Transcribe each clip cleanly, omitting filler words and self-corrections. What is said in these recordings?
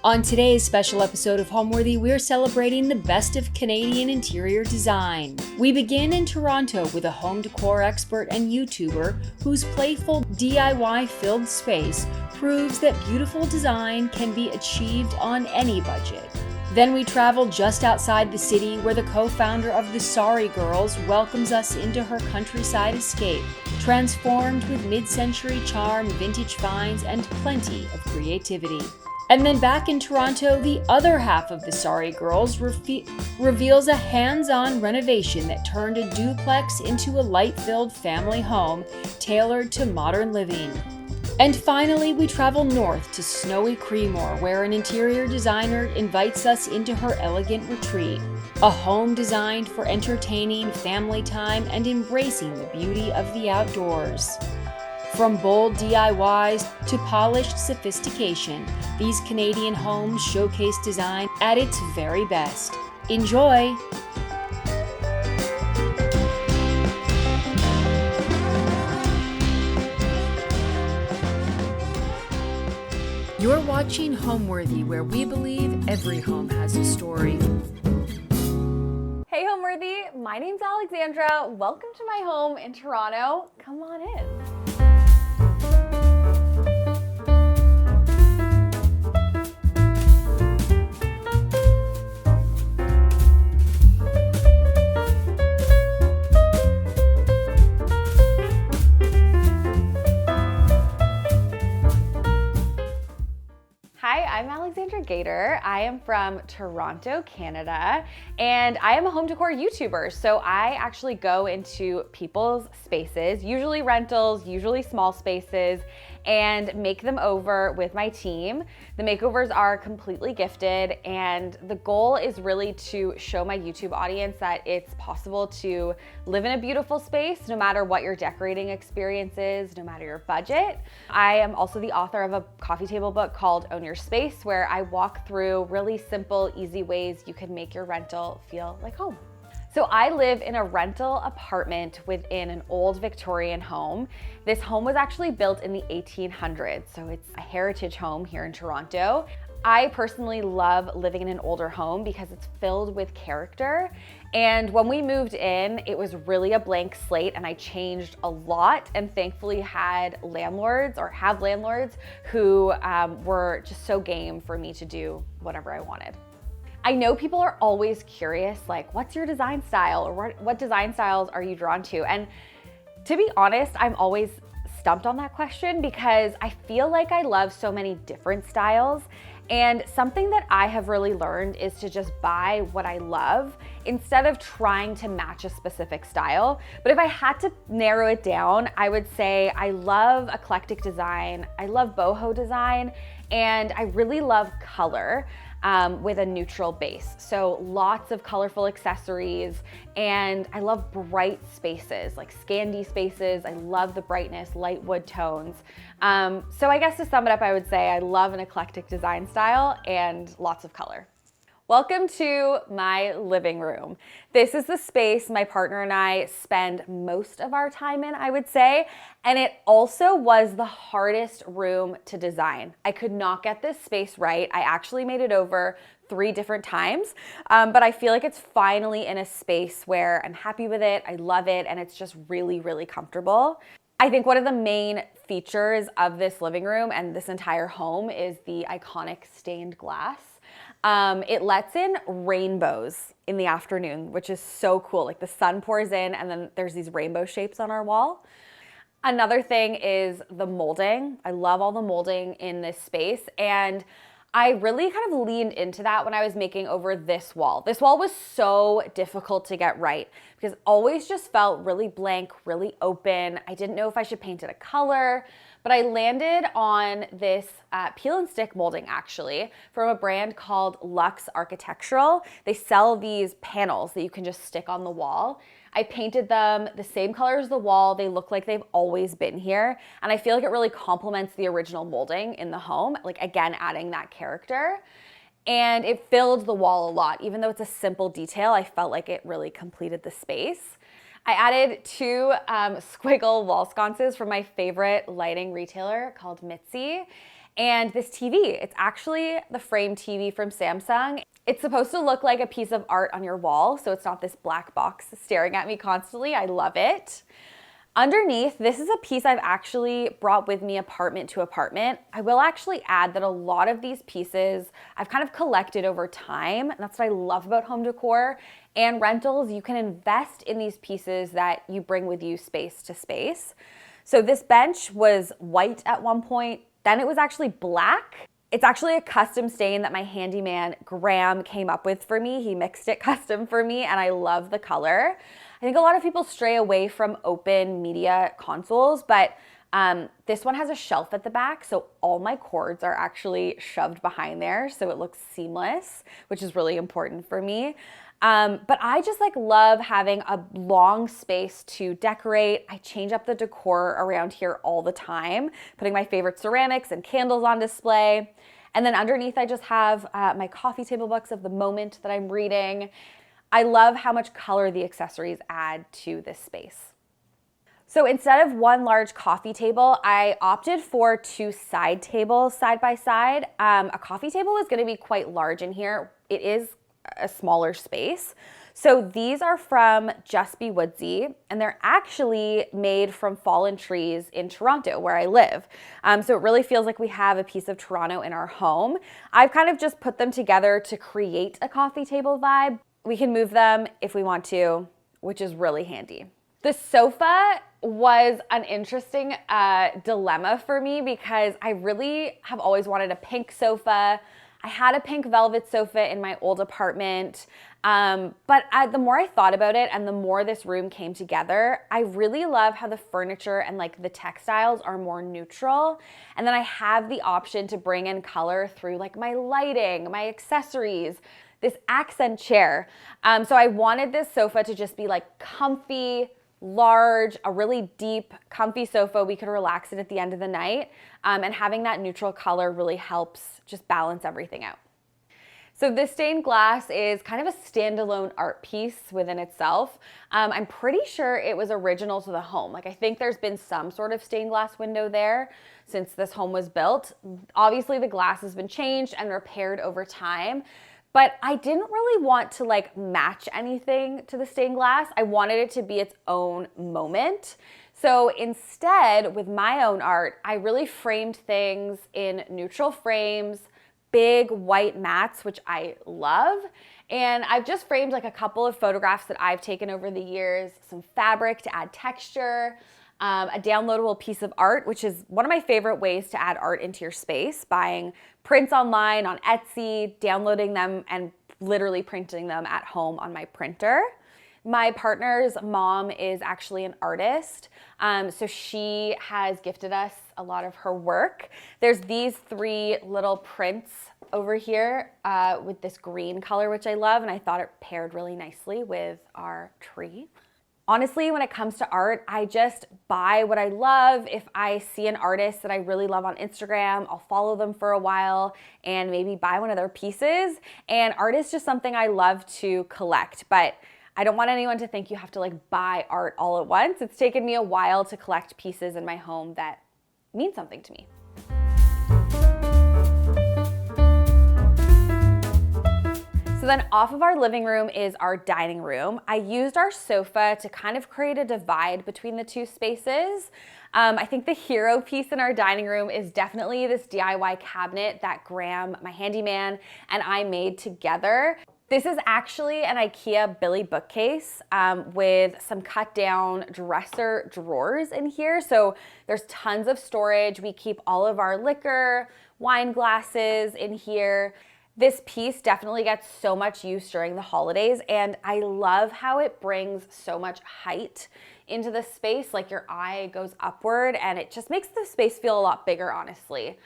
On today's special episode of Homeworthy, we're celebrating the best of Canadian interior design. We begin in Toronto with a home decor expert and YouTuber whose playful DIY-filled space proves that beautiful design can be achieved on any budget. Then we travel just outside the city where the co-founder of the Sorry Girls welcomes us into her countryside escape, transformed with mid-century charm, vintage finds, and plenty of creativity. And then back in Toronto, the other half of the Sorry Girls reveals a hands-on renovation that turned a duplex into a light-filled family home tailored to modern living. And finally, we travel north to snowy Creemore, where an interior designer invites us into her elegant retreat, a home designed for entertaining family time and embracing the beauty of the outdoors. From bold DIYs to polished sophistication, these Canadian homes showcase design at its very best. Enjoy! You're watching Homeworthy, where we believe every home has a story. Hey Homeworthy, my name's Alexandra. Welcome to my home in Toronto. Come on in. Hi, I'm Alexandra Gator. I am from Toronto, Canada, and I am a home decor YouTuber. So I actually go into people's spaces, usually rentals, usually small spaces, and make them over with my team. The makeovers are completely gifted, and the goal is really to show my YouTube audience that it's possible to live in a beautiful space no matter what your decorating experience is, no matter your budget. I am also the author of a coffee table book called Own Your Space, where I walk through really simple, easy ways you can make your rental feel like home. So I live in a rental apartment within an old Victorian home. This home was actually built in the 1800s, so it's a heritage home here in Toronto. I personally love living in an older home because it's filled with character. And when we moved in, it was really a blank slate, and I changed a lot, and thankfully have landlords who were just so game for me to do whatever I wanted. I know people are always curious, like, what's your design style, or what design styles are you drawn to? And to be honest, I'm always stumped on that question because I feel like I love so many different styles. And something that I have really learned is to just buy what I love instead of trying to match a specific style. But if I had to narrow it down, I would say I love eclectic design, I love boho design, and I really love color. With a neutral base. So lots of colorful accessories, and I love bright spaces, like Scandi spaces. I love the brightness, light wood tones. So I guess to sum it up, I would say I love an eclectic design style and lots of color. Welcome to my living room. This is the space my partner and I spend most of our time in, I would say, and it also was the hardest room to design. I could not get this space right. I actually made it over 3 different times, but I feel like it's finally in a space where I'm happy with it, I love it, and it's just really, really comfortable. I think one of the main features of this living room and this entire home is the iconic stained glass. It lets in rainbows in the afternoon, which is so cool. Like the sun pours in and then there's these rainbow shapes on our wall. Another thing is the molding. I love all the molding in this space, and I really kind of leaned into that when I was making over this wall. This wall was so difficult to get right because it always just felt really blank, really open. I didn't know if I should paint it a color, but I landed on this peel and stick molding actually from a brand called Luxe Architectural. They sell these panels that you can just stick on the wall. I painted them the same color as the wall. They look like they've always been here. And I feel like it really complements the original molding in the home, like again, adding that character. And it filled the wall a lot. Even though it's a simple detail, I felt like it really completed the space. I added 2 squiggle wall sconces from my favorite lighting retailer called Mitzi. and this TV. It's actually the frame TV from Samsung. It's supposed to look like a piece of art on your wall, so it's not this black box staring at me constantly. I love it. Underneath, this is a piece I've actually brought with me apartment to apartment. I will actually add that a lot of these pieces I've kind of collected over time. And that's what I love about home decor and rentals. You can invest in these pieces that you bring with you space to space. So this bench was white at one point, then it was actually black. It's actually a custom stain that my handyman Graham came up with for me. He mixed it custom for me and I love the color. I think a lot of people stray away from open media consoles, but this one has a shelf at the back, so all my cords are actually shoved behind there, so it looks seamless, which is really important for me. But I just love having a long space to decorate. I change up the decor around here all the time, putting my favorite ceramics and candles on display. And then underneath I just have my coffee table books of the moment that I'm reading. I love how much color the accessories add to this space. So instead of one large coffee table, I opted for 2 side tables side by side. A coffee table is going to be quite large in here. It is a smaller space. So these are from Just Be Woodsy, and they're actually made from fallen trees in Toronto, where I live. So it really feels like we have a piece of Toronto in our home. I've kind of just put them together to create a coffee table vibe. We can move them if we want to, which is really handy. The sofa was an interesting dilemma for me because I really have always wanted a pink sofa. I had a pink velvet sofa in my old apartment, but the more I thought about it and the more this room came together, I really love how the furniture and the textiles are more neutral. And then I have the option to bring in color through my lighting, my accessories, this accent chair. So I wanted this sofa to just be comfy, large, a really deep, comfy sofa. We could relax in at the end of the night. And having that neutral color really helps just balance everything out. So this stained glass is kind of a standalone art piece within itself. I'm pretty sure it was original to the home. I think there's been some sort of stained glass window there since this home was built. Obviously the glass has been changed and repaired over time. But I didn't really want to match anything to the stained glass. I wanted it to be its own moment. So instead, with my own art, I really framed things in neutral frames, big white mats, which I love. And I've just framed a couple of photographs that I've taken over the years, some fabric to add texture, a downloadable piece of art, which is one of my favorite ways to add art into your space, buying prints online on Etsy, downloading them and literally printing them at home on my printer. My partner's mom is actually an artist, so she has gifted us a lot of her work. There's these 3 little prints over here with this green color, which I love, and I thought it paired really nicely with our tree. Honestly, when it comes to art, I just buy what I love. If I see an artist that I really love on Instagram, I'll follow them for a while and maybe buy one of their pieces. And art is just something I love to collect, but I don't want anyone to think you have to buy art all at once. It's taken me a while to collect pieces in my home that mean something to me. So then off of our living room is our dining room. I used our sofa to kind of create a divide between the 2 spaces. I think the hero piece in our dining room is definitely this DIY cabinet that Graham, my handyman, and I made together. This is actually an IKEA Billy bookcase with some cut down dresser drawers in here. So there's tons of storage. We keep all of our liquor, wine glasses in here. This piece definitely gets so much use during the holidays, and I love how it brings so much height into the space. Your eye goes upward and it just makes the space feel a lot bigger, honestly.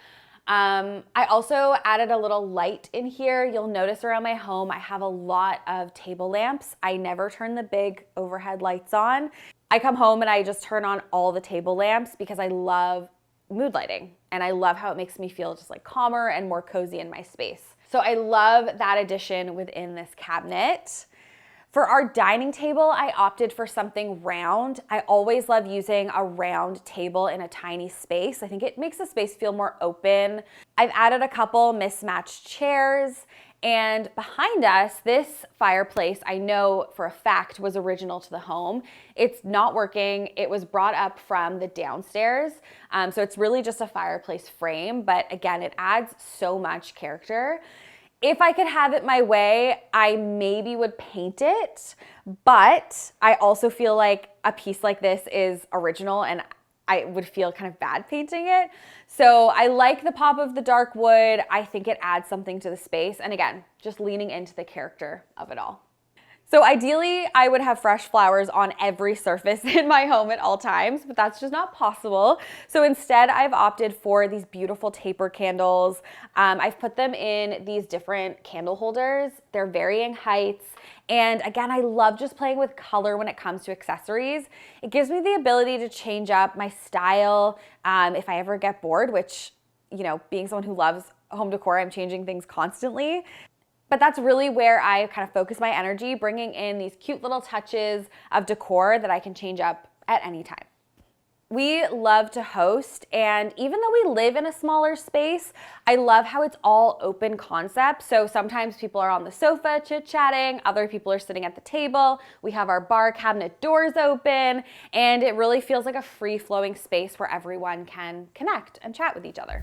I also added a little light in here. You'll notice around my home, I have a lot of table lamps. I never turn the big overhead lights on. I come home and I just turn on all the table lamps because I love mood lighting and I love how it makes me feel just calmer and more cozy in my space. So I love that addition within this cabinet. For our dining table, I opted for something round. I always love using a round table in a tiny space. I think it makes the space feel more open. I've added a couple mismatched chairs, and behind us, this fireplace I know for a fact was original to the home. It's not working. It was brought up from the downstairs. So it's really just a fireplace frame, but again, it adds so much character. If I could have it my way, I maybe would paint it, but I also feel like a piece like this is original and I would feel kind of bad painting it. So I like the pop of the dark wood. I think it adds something to the space. And again, just leaning into the character of it all. So ideally, I would have fresh flowers on every surface in my home at all times, but that's just not possible. So instead, I've opted for these beautiful taper candles. I've put them in these different candle holders. They're varying heights. And again, I love just playing with color when it comes to accessories. It gives me the ability to change up my style if I ever get bored, which, you know, being someone who loves home decor, I'm changing things constantly. But that's really where I kind of focus my energy, bringing in these cute little touches of decor that I can change up at any time. We love to host, and even though we live in a smaller space, I love how it's all open concept. So sometimes people are on the sofa chit-chatting, other people are sitting at the table. We have our bar cabinet doors open, and it really feels like a free-flowing space where everyone can connect and chat with each other.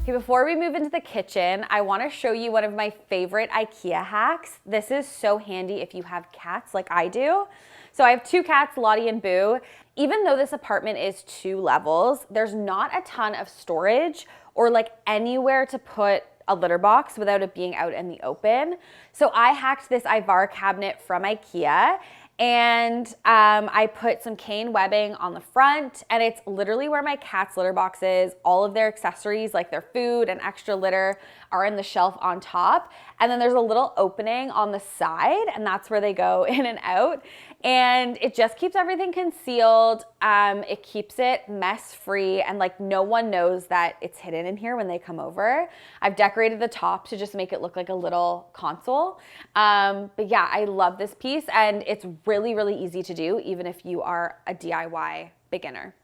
Okay, before we move into the kitchen, I want to show you one of my favorite IKEA hacks. This is so handy if you have cats like I do. So I have two cats, Lottie and Boo. Even though this apartment is 2 levels, there's not a ton of storage or like anywhere to put a litter box without it being out in the open. So I hacked this Ivar cabinet from IKEA, and I put some cane webbing on the front, and it's literally where my cat's litter box is. All of their accessories, like their food and extra litter, are in the shelf on top. And then there's a little opening on the side, and that's where they go in and out. And it just keeps everything concealed. It keeps it mess-free, and like no one knows that it's hidden in here when they come over. I've decorated the top to just make it look like a little console. But yeah, I love this piece, and it's really, really easy to do, even if you are a DIY beginner.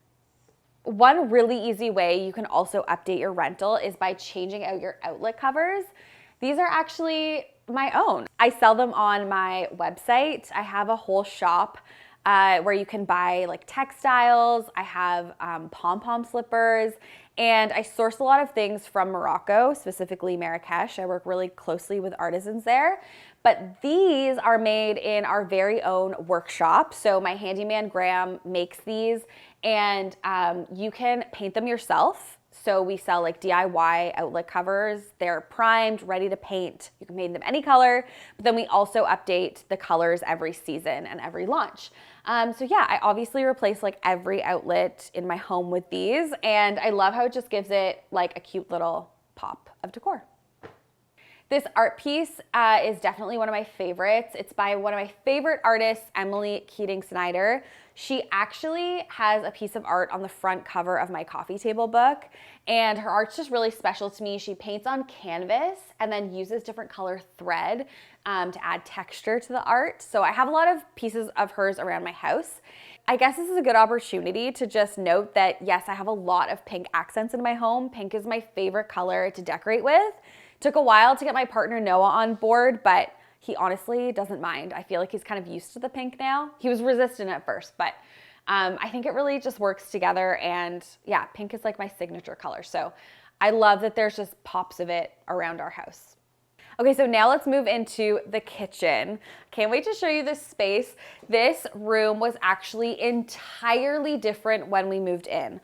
One really easy way you can also update your rental is by changing out your outlet covers. These are actually my own. I sell them on my website. I have a whole shop where you can buy like textiles. I have pom-pom slippers, and I source a lot of things from Morocco, specifically Marrakesh. I work really closely with artisans there. But these are made in our very own workshop. So my handyman Graham makes these, and you can paint them yourself. So we sell like DIY outlet covers. They're primed, ready to paint. You can paint them any color, but then we also update the colors every season and every launch. So yeah, I obviously replace like every outlet in my home with these, and I love how it just gives it like a cute little pop of decor. This art piece is definitely one of my favorites. It's by one of my favorite artists, Emily Keating-Snyder. She actually has a piece of art on the front cover of my coffee table book, and her art's just really special to me. She paints on canvas and then uses different color thread to add texture to the art. So I have a lot of pieces of hers around my house. I guess this is a good opportunity to just note that yes, I have a lot of pink accents in my home. Pink is my favorite color to decorate with. Took a while to get my partner Noah on board, but he honestly doesn't mind. I feel like he's kind of used to the pink now. He was resistant at first, but I think it really just works together. And yeah, pink is like my signature color. So I love that there's just pops of it around our house. Okay, so now let's move into the kitchen. Can't wait to show you this space. This room was actually entirely different when we moved in.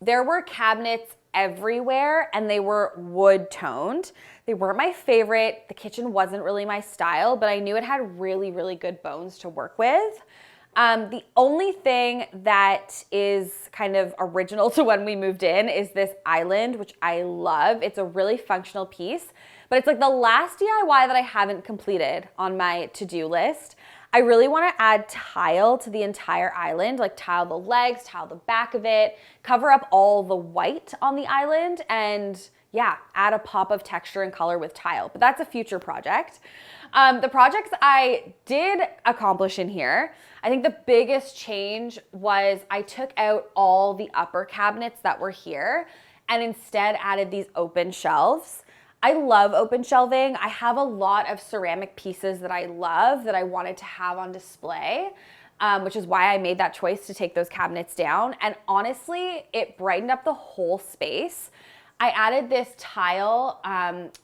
There were cabinets everywhere, and they were wood toned. They weren't my favorite. The kitchen wasn't really my style, but I knew it had really, really good bones to work with. The only thing that is kind of original to when we moved in is this island, which I love. It's a really functional piece, but it's like the last DIY that I haven't completed on my to-do list. I really want to add tile to the entire island, like tile the legs, tile the back of it, cover up all the white on the island, and yeah, add a pop of texture and color with tile. But that's a future project. The projects I did accomplish in here, I think the biggest change was I took out all the upper cabinets that were here and instead added these open shelves. I love open shelving. I have a lot of ceramic pieces that I love that I wanted to have on display, which is why I made that choice to take those cabinets down. And honestly, it brightened up the whole space. I added this tile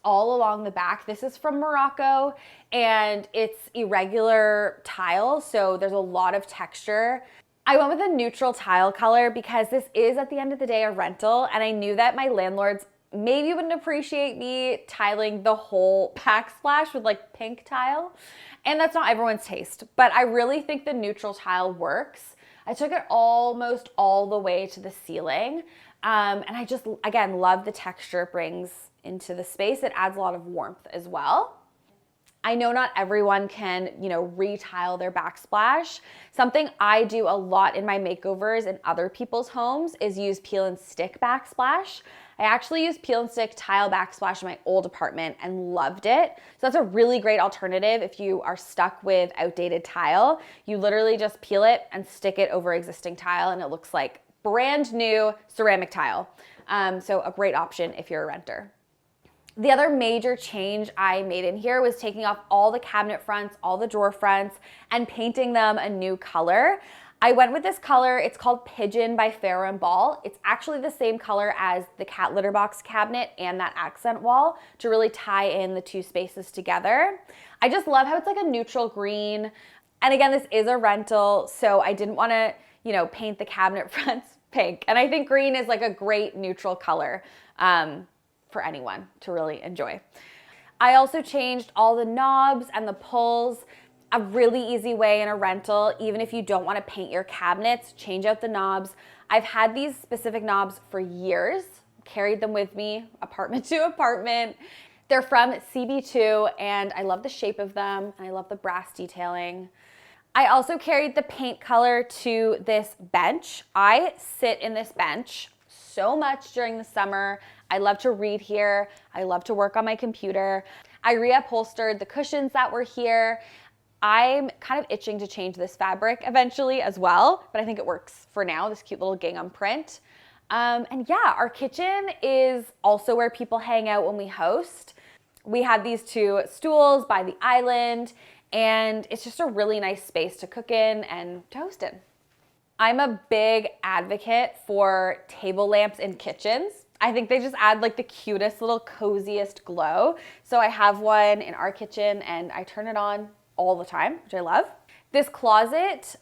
all along the back. This is from Morocco, and it's irregular tile, so there's a lot of texture. I went with a neutral tile color because this is, at the end of the day, a rental, and I knew that my landlords maybe wouldn't appreciate me tiling the whole backsplash with like pink tile. And that's not everyone's taste, but I really think the neutral tile works. I took it almost all the way to the ceiling. And I just, again, love the texture it brings into the space. It adds a lot of warmth as well. I know not everyone can, retile their backsplash. Something I do a lot in my makeovers in other people's homes is use peel and stick backsplash. I actually used peel and stick tile backsplash in my old apartment and loved it. So that's a really great alternative if you are stuck with outdated tile. You literally just peel it and stick it over existing tile and it looks like brand new ceramic tile. So a great option if you're a renter. The other major change I made in here was taking off all the cabinet fronts, all the drawer fronts, and painting them a new color. I went with this color. It's called Pigeon by Farrow & Ball. It's actually the same color as the cat litter box cabinet and that accent wall to really tie in the two spaces together. I just love how it's like a neutral green. And again, this is a rental, so I didn't want to, paint the cabinet fronts pink. And I think green is like a great neutral color for anyone to really enjoy. I also changed all the knobs and the pulls. A really easy way in a rental, even if you don't want to paint your cabinets, change out the knobs. I've had these specific knobs for years, carried them with me apartment to apartment. They're from CB2 and I love the shape of them and I love the brass detailing. I also carried the paint color to this bench. I sit in this bench so much during the summer. I love to read here. I love to work on my computer. I reupholstered the cushions that were here. I'm kind of itching to change this fabric eventually as well, but I think it works for now, this cute little gingham print. And yeah, our kitchen is also where people hang out when we host. We have these two stools by the island, and it's just a really nice space to cook in and to host in. I'm a big advocate for table lamps in kitchens. I think they just add like the cutest little coziest glow. So I have one in our kitchen and I turn it on all the time, which I love. This closet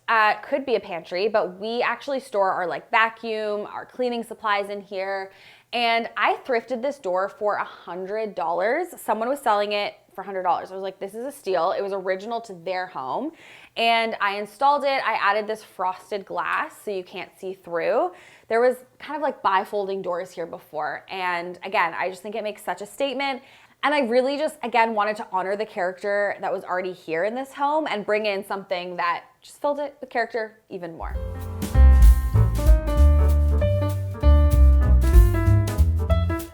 could be a pantry, but we actually store our like vacuum, our cleaning supplies in here. And I thrifted this door for $100. Someone was selling it for $100. I was like, this is a steal. It was original to their home. And I installed it. I added this frosted glass so you can't see through. There was kind of like bifolding doors here before. And again, I just think it makes such a statement. And I really just, again, wanted to honor the character that was already here in this home and bring in something that just filled it with character even more.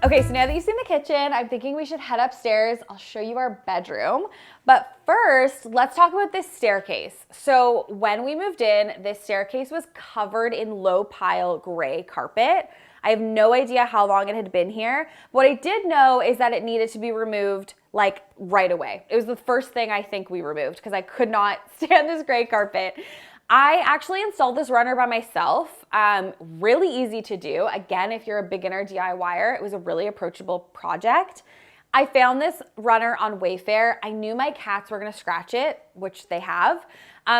Okay, so now that you've seen the kitchen, I'm thinking we should head upstairs. I'll show you our bedroom. But first, let's talk about this staircase. So when we moved in, this staircase was covered in low pile gray carpet. I have no idea how long it had been here. What I did know is that it needed to be removed like right away. It was the first thing I think we removed because I could not stand this gray carpet. I actually installed this runner by myself. Really easy to do. Again, if you're a beginner DIYer, it was a really approachable project. I found this runner on Wayfair. I knew my cats were gonna scratch it, which they have.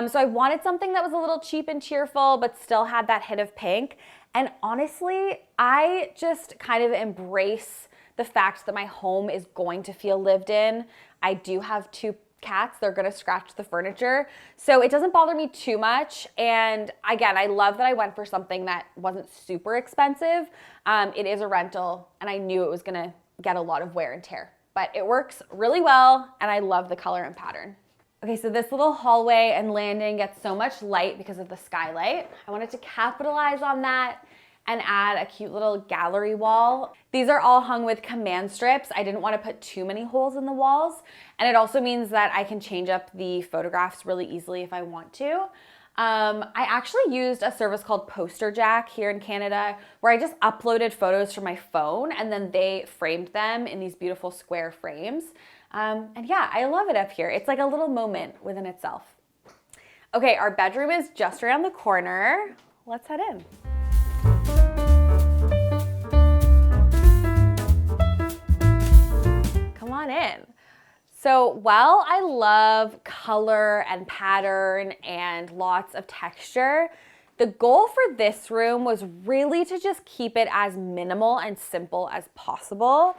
So I wanted something that was a little cheap and cheerful, but still had that hint of pink. And honestly, I just kind of embrace the fact that my home is going to feel lived in. I do have two cats, they're gonna scratch the furniture. So it doesn't bother me too much. And again, I love that I went for something that wasn't super expensive. It is a rental and I knew it was gonna get a lot of wear and tear, but it works really well and I love the color and pattern. Okay, so this little hallway and landing gets so much light because of the skylight. I wanted to capitalize on that and add a cute little gallery wall. These are all hung with command strips. I didn't want to put too many holes in the walls. And it also means that I can change up the photographs really easily if I want to. I actually used a service called Poster Jack here in Canada where I just uploaded photos from my phone and then they framed them in these beautiful square frames. And yeah, I love it up here. It's like a little moment within itself. Okay, our bedroom is just around the corner. Let's head in. Come on in. So while I love color and pattern and lots of texture, the goal for this room was really to just keep it as minimal and simple as possible.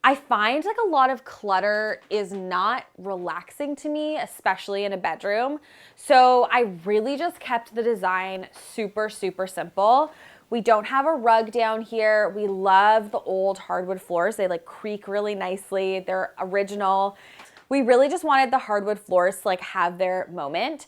I find like a lot of clutter is not relaxing to me, especially in a bedroom. So I really just kept the design super, super simple. We don't have a rug down here. We love the old hardwood floors. They like creak really nicely. They're original. We really just wanted the hardwood floors to like have their moment.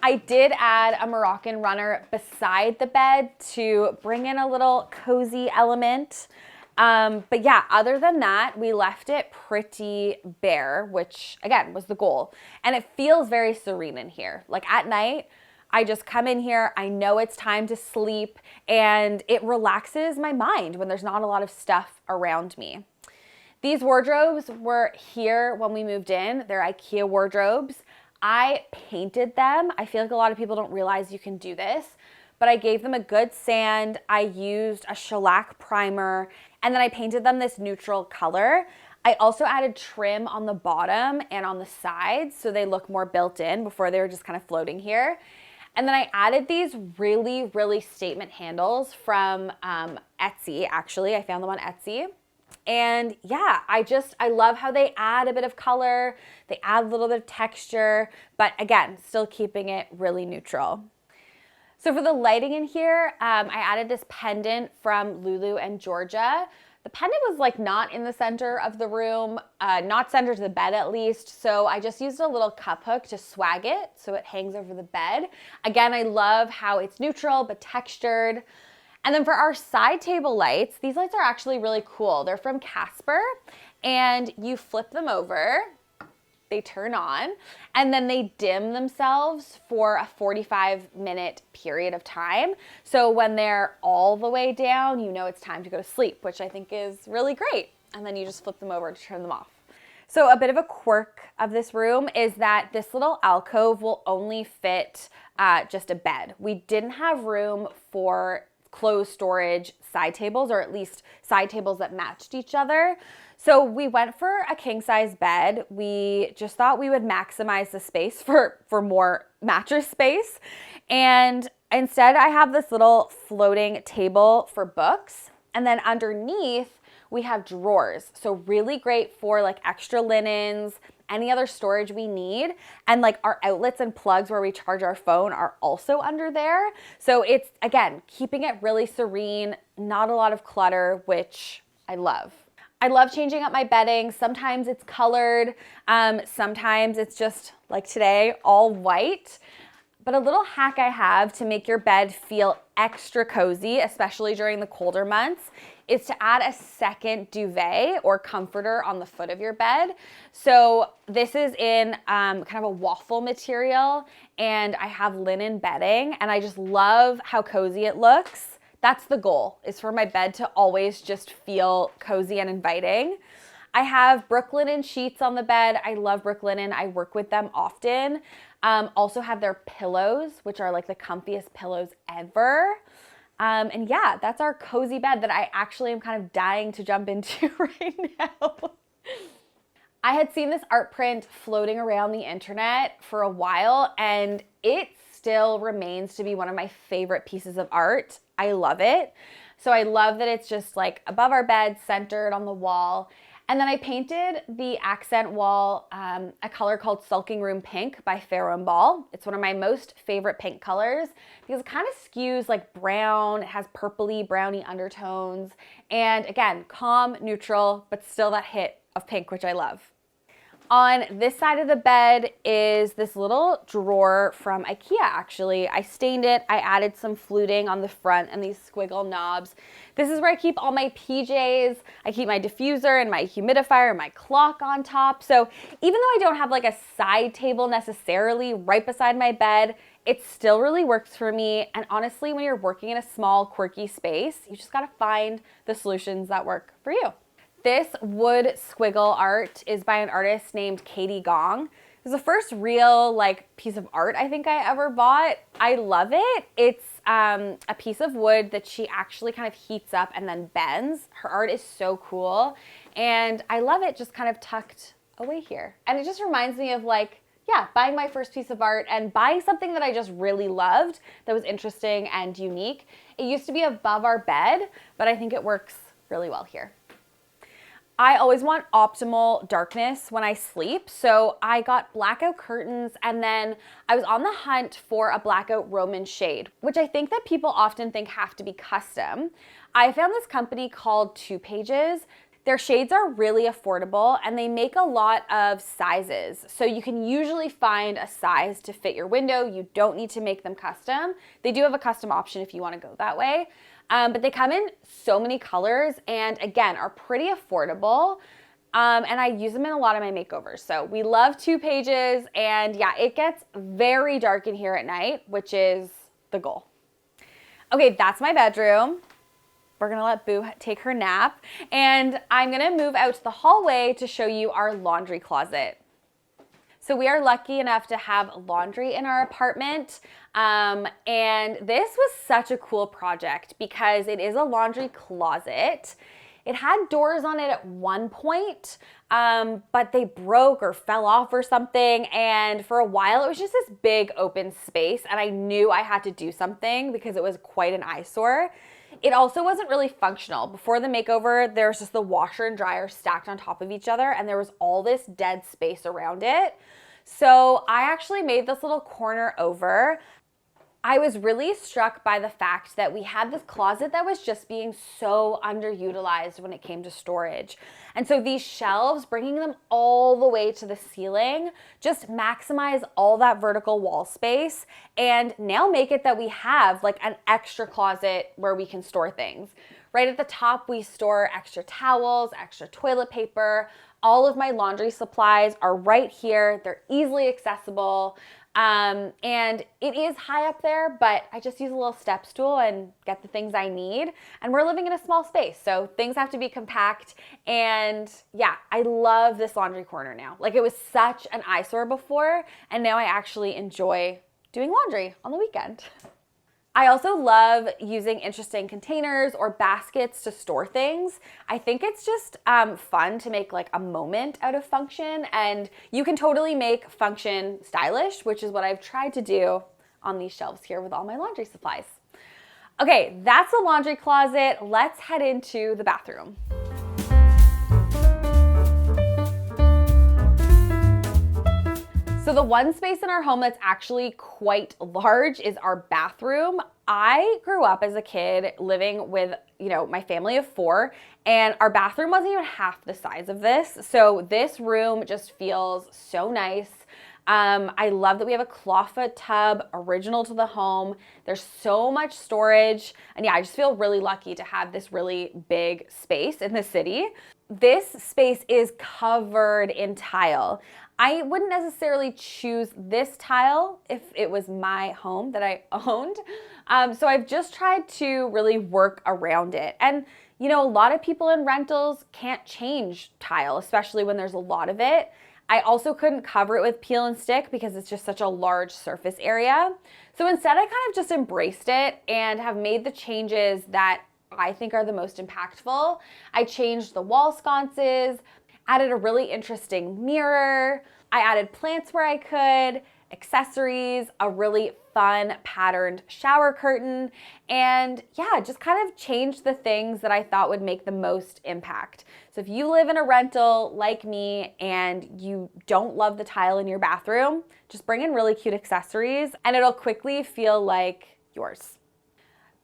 I did add a Moroccan runner beside the bed to bring in a little cozy element. But yeah, other than that, we left it pretty bare, which again was the goal. And it feels very serene in here. Like at night, I just come in here, I know it's time to sleep, and it relaxes my mind when there's not a lot of stuff around me. These wardrobes were here when we moved in. They're IKEA wardrobes. I painted them. I feel like a lot of people don't realize you can do this, but I gave them a good sand. I used a shellac primer, and then I painted them this neutral color. I also added trim on the bottom and on the sides so they look more built in. Before they were just kind of floating here. And then I added these really, really statement handles from Etsy, actually. I found them on Etsy. And yeah, I love how they add a bit of color, they add a little bit of texture, but again, still keeping it really neutral. So for the lighting in here, I added this pendant from Lulu and Georgia. The pendant was like not in the center of the room, not centered to the bed at least. So I just used a little cup hook to swag it so it hangs over the bed. Again, I love how it's neutral but textured. And then for our side table lights, these lights are actually really cool. They're from Casper and you flip them over, they turn on, and then they dim themselves for a 45-minute period of time. So when they're all the way down, you know it's time to go to sleep, which I think is really great. And then you just flip them over to turn them off. So a bit of a quirk of this room is that this little alcove will only fit just a bed. We didn't have room for closed storage side tables, or at least side tables that matched each other. So we went for a king size bed. We just thought we would maximize the space for more mattress space. And instead I have this little floating table for books. And then underneath we have drawers. So really great for like extra linens, any other storage we need. And like our outlets and plugs where we charge our phone are also under there. So it's, again, keeping it really serene, not a lot of clutter, which I love. I love changing up my bedding. Sometimes it's colored, sometimes it's just like today, all white. But a little hack I have to make your bed feel extra cozy, especially during the colder months, is to add a second duvet or comforter on the foot of your bed. So this is in kind of a waffle material, and I have linen bedding, and I just love how cozy it looks. That's the goal, is for my bed to always just feel cozy and inviting. I have Brooklinen sheets on the bed. I love Brooklinen. I work with them often. Also have their pillows, which are like the comfiest pillows ever. And yeah, that's our cozy bed that I actually am kind of dying to jump into right now. I had seen this art print floating around the internet for a while, and it still remains to be one of my favorite pieces of art. I love it. So I love that it's just like above our bed, centered on the wall. And then I painted the accent wall a color called Sulking Room Pink by Farrow & Ball. It's one of my most favorite pink colors because it kind of skews like brown. It has purpley, browny undertones. And again, calm, neutral, but still that hit of pink, which I love. On this side of the bed is this little drawer from IKEA, actually. I stained it. I added some fluting on the front and these squiggle knobs. This is where I keep all my PJs. I keep my diffuser and my humidifier and my clock on top. So even though I don't have like a side table necessarily right beside my bed, it still really works for me. And honestly, when you're working in a small, quirky space, you just gotta find the solutions that work for you. This wood squiggle art is by an artist named Katie Gong. It was the first real piece of art I think I ever bought. I love it. It's a piece of wood that she actually kind of heats up and then bends. Her art is so cool. And I love it just kind of tucked away here. And it just reminds me of buying my first piece of art and buying something that I just really loved that was interesting and unique. It used to be above our bed, but I think it works really well here. I always want optimal darkness when I sleep, so I got blackout curtains, and then I was on the hunt for a blackout Roman shade, which I think that people often think have to be custom. I found this company called 2 Pages. Their shades are really affordable and they make a lot of sizes. So you can usually find a size to fit your window. You don't need to make them custom. They do have a custom option if you want to go that way. But they come in so many colors and again, are pretty affordable. And I use them in a lot of my makeovers. So we love 2 Pages, and yeah, it gets very dark in here at night, which is the goal. Okay, that's my bedroom. We're gonna let Boo take her nap, and I'm gonna move out to the hallway to show you our laundry closet. So we are lucky enough to have laundry in our apartment, and this was such a cool project because it is a laundry closet. It had doors on it at one point, but they broke or fell off or something, and for a while it was just this big open space, and I knew I had to do something because it was quite an eyesore. It also wasn't really functional. Before the makeover, there was just the washer and dryer stacked on top of each other, and there was all this dead space around it. So I actually made this little corner over. I was really struck by the fact that we had this closet that was just being so underutilized when it came to storage. And so these shelves, bringing them all the way to the ceiling, just maximize all that vertical wall space and now make it that we have like an extra closet where we can store things. Right at the top, we store extra towels, extra toilet paper. All of my laundry supplies are right here. They're easily accessible. And it is high up there, but I just use a little step stool and get the things I need. And we're living in a small space, so things have to be compact. And yeah, I love this laundry corner now. Like, it was such an eyesore before, and now I actually enjoy doing laundry on the weekend. I also love using interesting containers or baskets to store things. I think it's just fun to make like a moment out of function, and you can totally make function stylish, which is what I've tried to do on these shelves here with all my laundry supplies. Okay, that's the laundry closet. Let's head into the bathroom. So the one space in our home that's actually quite large is our bathroom. I grew up as a kid living with, my family of 4, and our bathroom wasn't even half the size of this. So this room just feels so nice. I love that we have a clawfoot tub, original to the home. There's so much storage. And yeah, I just feel really lucky to have this really big space in the city. This space is covered in tile. I wouldn't necessarily choose this tile if it was my home that I owned. So I've just tried to really work around it. And a lot of people in rentals can't change tile, especially when there's a lot of it. I also couldn't cover it with peel and stick because it's just such a large surface area. So instead, I kind of just embraced it and have made the changes that I think are the most impactful. I changed the wall sconces, added a really interesting mirror. I added plants where I could, accessories, a really fun patterned shower curtain, and yeah, just kind of changed the things that I thought would make the most impact. So if you live in a rental like me and you don't love the tile in your bathroom, just bring in really cute accessories and it'll quickly feel like yours.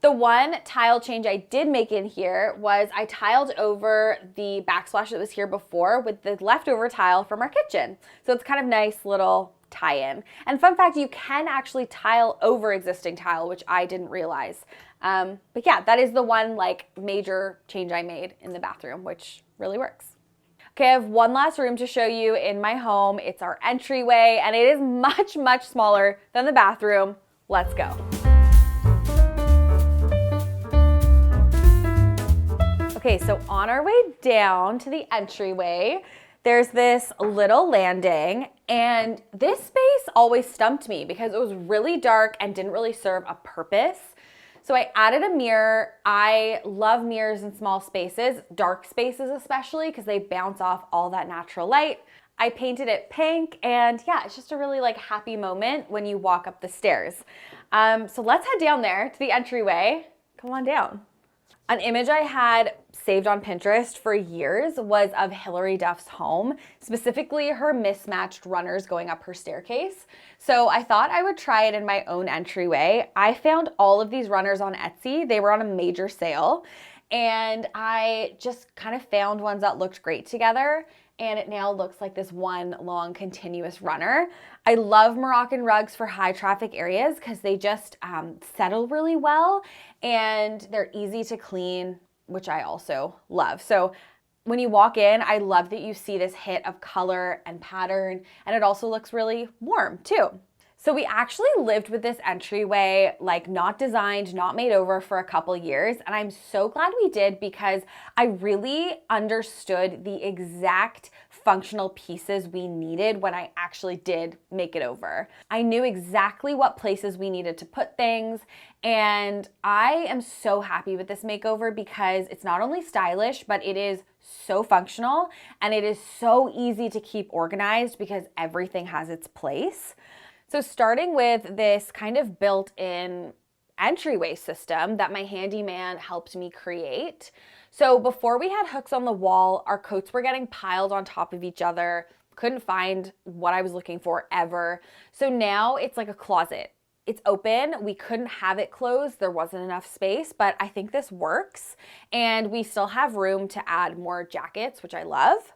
The one tile change I did make in here was I tiled over the backsplash that was here before with the leftover tile from our kitchen. So it's kind of nice little tie-in. And fun fact, you can actually tile over existing tile, which I didn't realize. But yeah, that is the one like major change I made in the bathroom, which really works. Okay, I have one last room to show you in my home. It's our entryway, and it is much, much smaller than the bathroom. Let's go. Okay, so on our way down to the entryway, there's this little landing, and this space always stumped me because it was really dark and didn't really serve a purpose. So I added a mirror. I love mirrors in small spaces, dark spaces especially, because they bounce off all that natural light. I painted it pink, and yeah, it's just a really like happy moment when you walk up the stairs. So let's head down there to the entryway. Come on down. An image I had saved on Pinterest for years was of Hilary Duff's home, specifically her mismatched runners going up her staircase. So I thought I would try it in my own entryway. I found all of these runners on Etsy. They were on a major sale, and I just kind of found ones that looked great together, and it now looks like this one long continuous runner. I love Moroccan rugs for high traffic areas because they just settle really well and they're easy to clean, which I also love. So when you walk in, I love that you see this hit of color and pattern, and it also looks really warm too. So we actually lived with this entryway, like not designed, not made over, for a couple years. And I'm so glad we did because I really understood the exact functional pieces we needed when I actually did make it over. I knew exactly what places we needed to put things. And I am so happy with this makeover because it's not only stylish, but it is so functional and it is so easy to keep organized because everything has its place. So starting with this kind of built-in entryway system that my handyman helped me create. So before we had hooks on the wall, our coats were getting piled on top of each other. Couldn't find what I was looking for ever. So now it's like a closet. It's open. We couldn't have it closed. There wasn't enough space, but I think this works. And we still have room to add more jackets, which I love.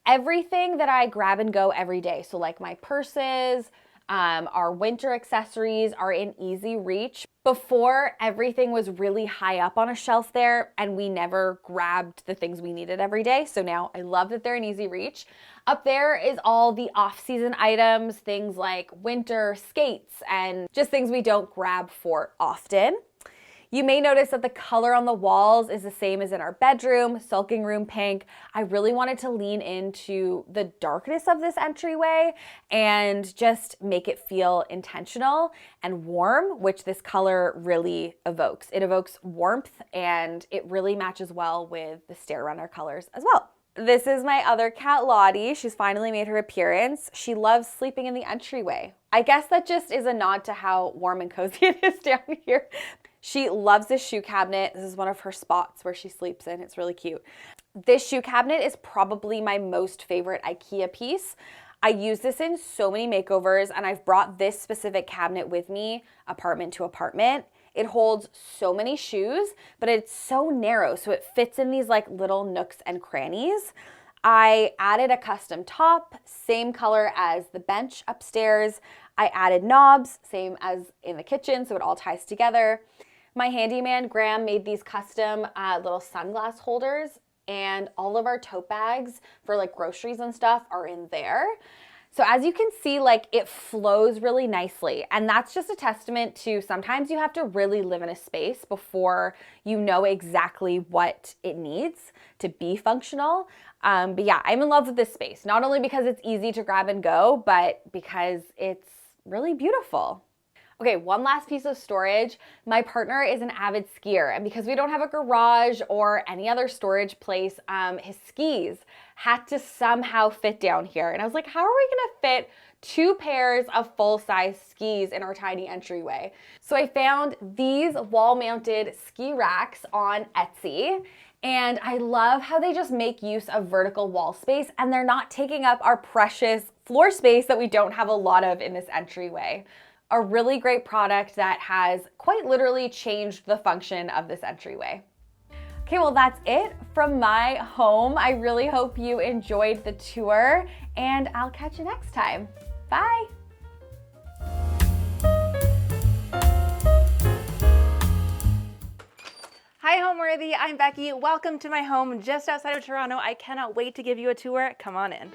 Everything that I grab and go every day. So like my purses, our winter accessories are in easy reach. Before, everything was really high up on a shelf there and we never grabbed the things we needed every day. So now I love that they're in easy reach. Up there is all the off-season items, things like winter skates and just things we don't grab for often. You may notice that the color on the walls is the same as in our bedroom, sulking room pink. I really wanted to lean into the darkness of this entryway and just make it feel intentional and warm, which this color really evokes. It evokes warmth and it really matches well with the stair runner colors as well. This is my other cat, Lottie. She's finally made her appearance. She loves sleeping in the entryway. I guess that just is a nod to how warm and cozy it is down here. She loves this shoe cabinet. This is one of her spots where she sleeps in. It's really cute. This shoe cabinet is probably my most favorite IKEA piece. I use this in so many makeovers, and I've brought this specific cabinet with me apartment to apartment. It holds so many shoes, but it's so narrow, so it fits in these like little nooks and crannies. I added a custom top, same color as the bench upstairs. I added knobs, same as in the kitchen, so it all ties together. My handyman, Graham, made these custom little sunglass holders, and all of our tote bags for like groceries and stuff are in there. So as you can see, like it flows really nicely. And that's just a testament to sometimes you have to really live in a space before you know exactly what it needs to be functional. But yeah, I'm in love with this space, not only because it's easy to grab and go, but because it's really beautiful. Okay, one last piece of storage. My partner is an avid skier, and because we don't have a garage or any other storage place, his skis had to somehow fit down here. And I was like, how are we gonna fit 2 pairs of full-size skis in our tiny entryway? So I found these wall-mounted ski racks on Etsy, and I love how they just make use of vertical wall space, and they're not taking up our precious floor space that we don't have a lot of in this entryway. a really great product that has quite literally changed the function of this entryway. Okay, well that's it from my home. I really hope you enjoyed the tour, and I'll catch you next time. Bye. Hi Homeworthy, I'm Becky. Welcome to my home just outside of Toronto. I cannot wait to give you a tour. Come on in.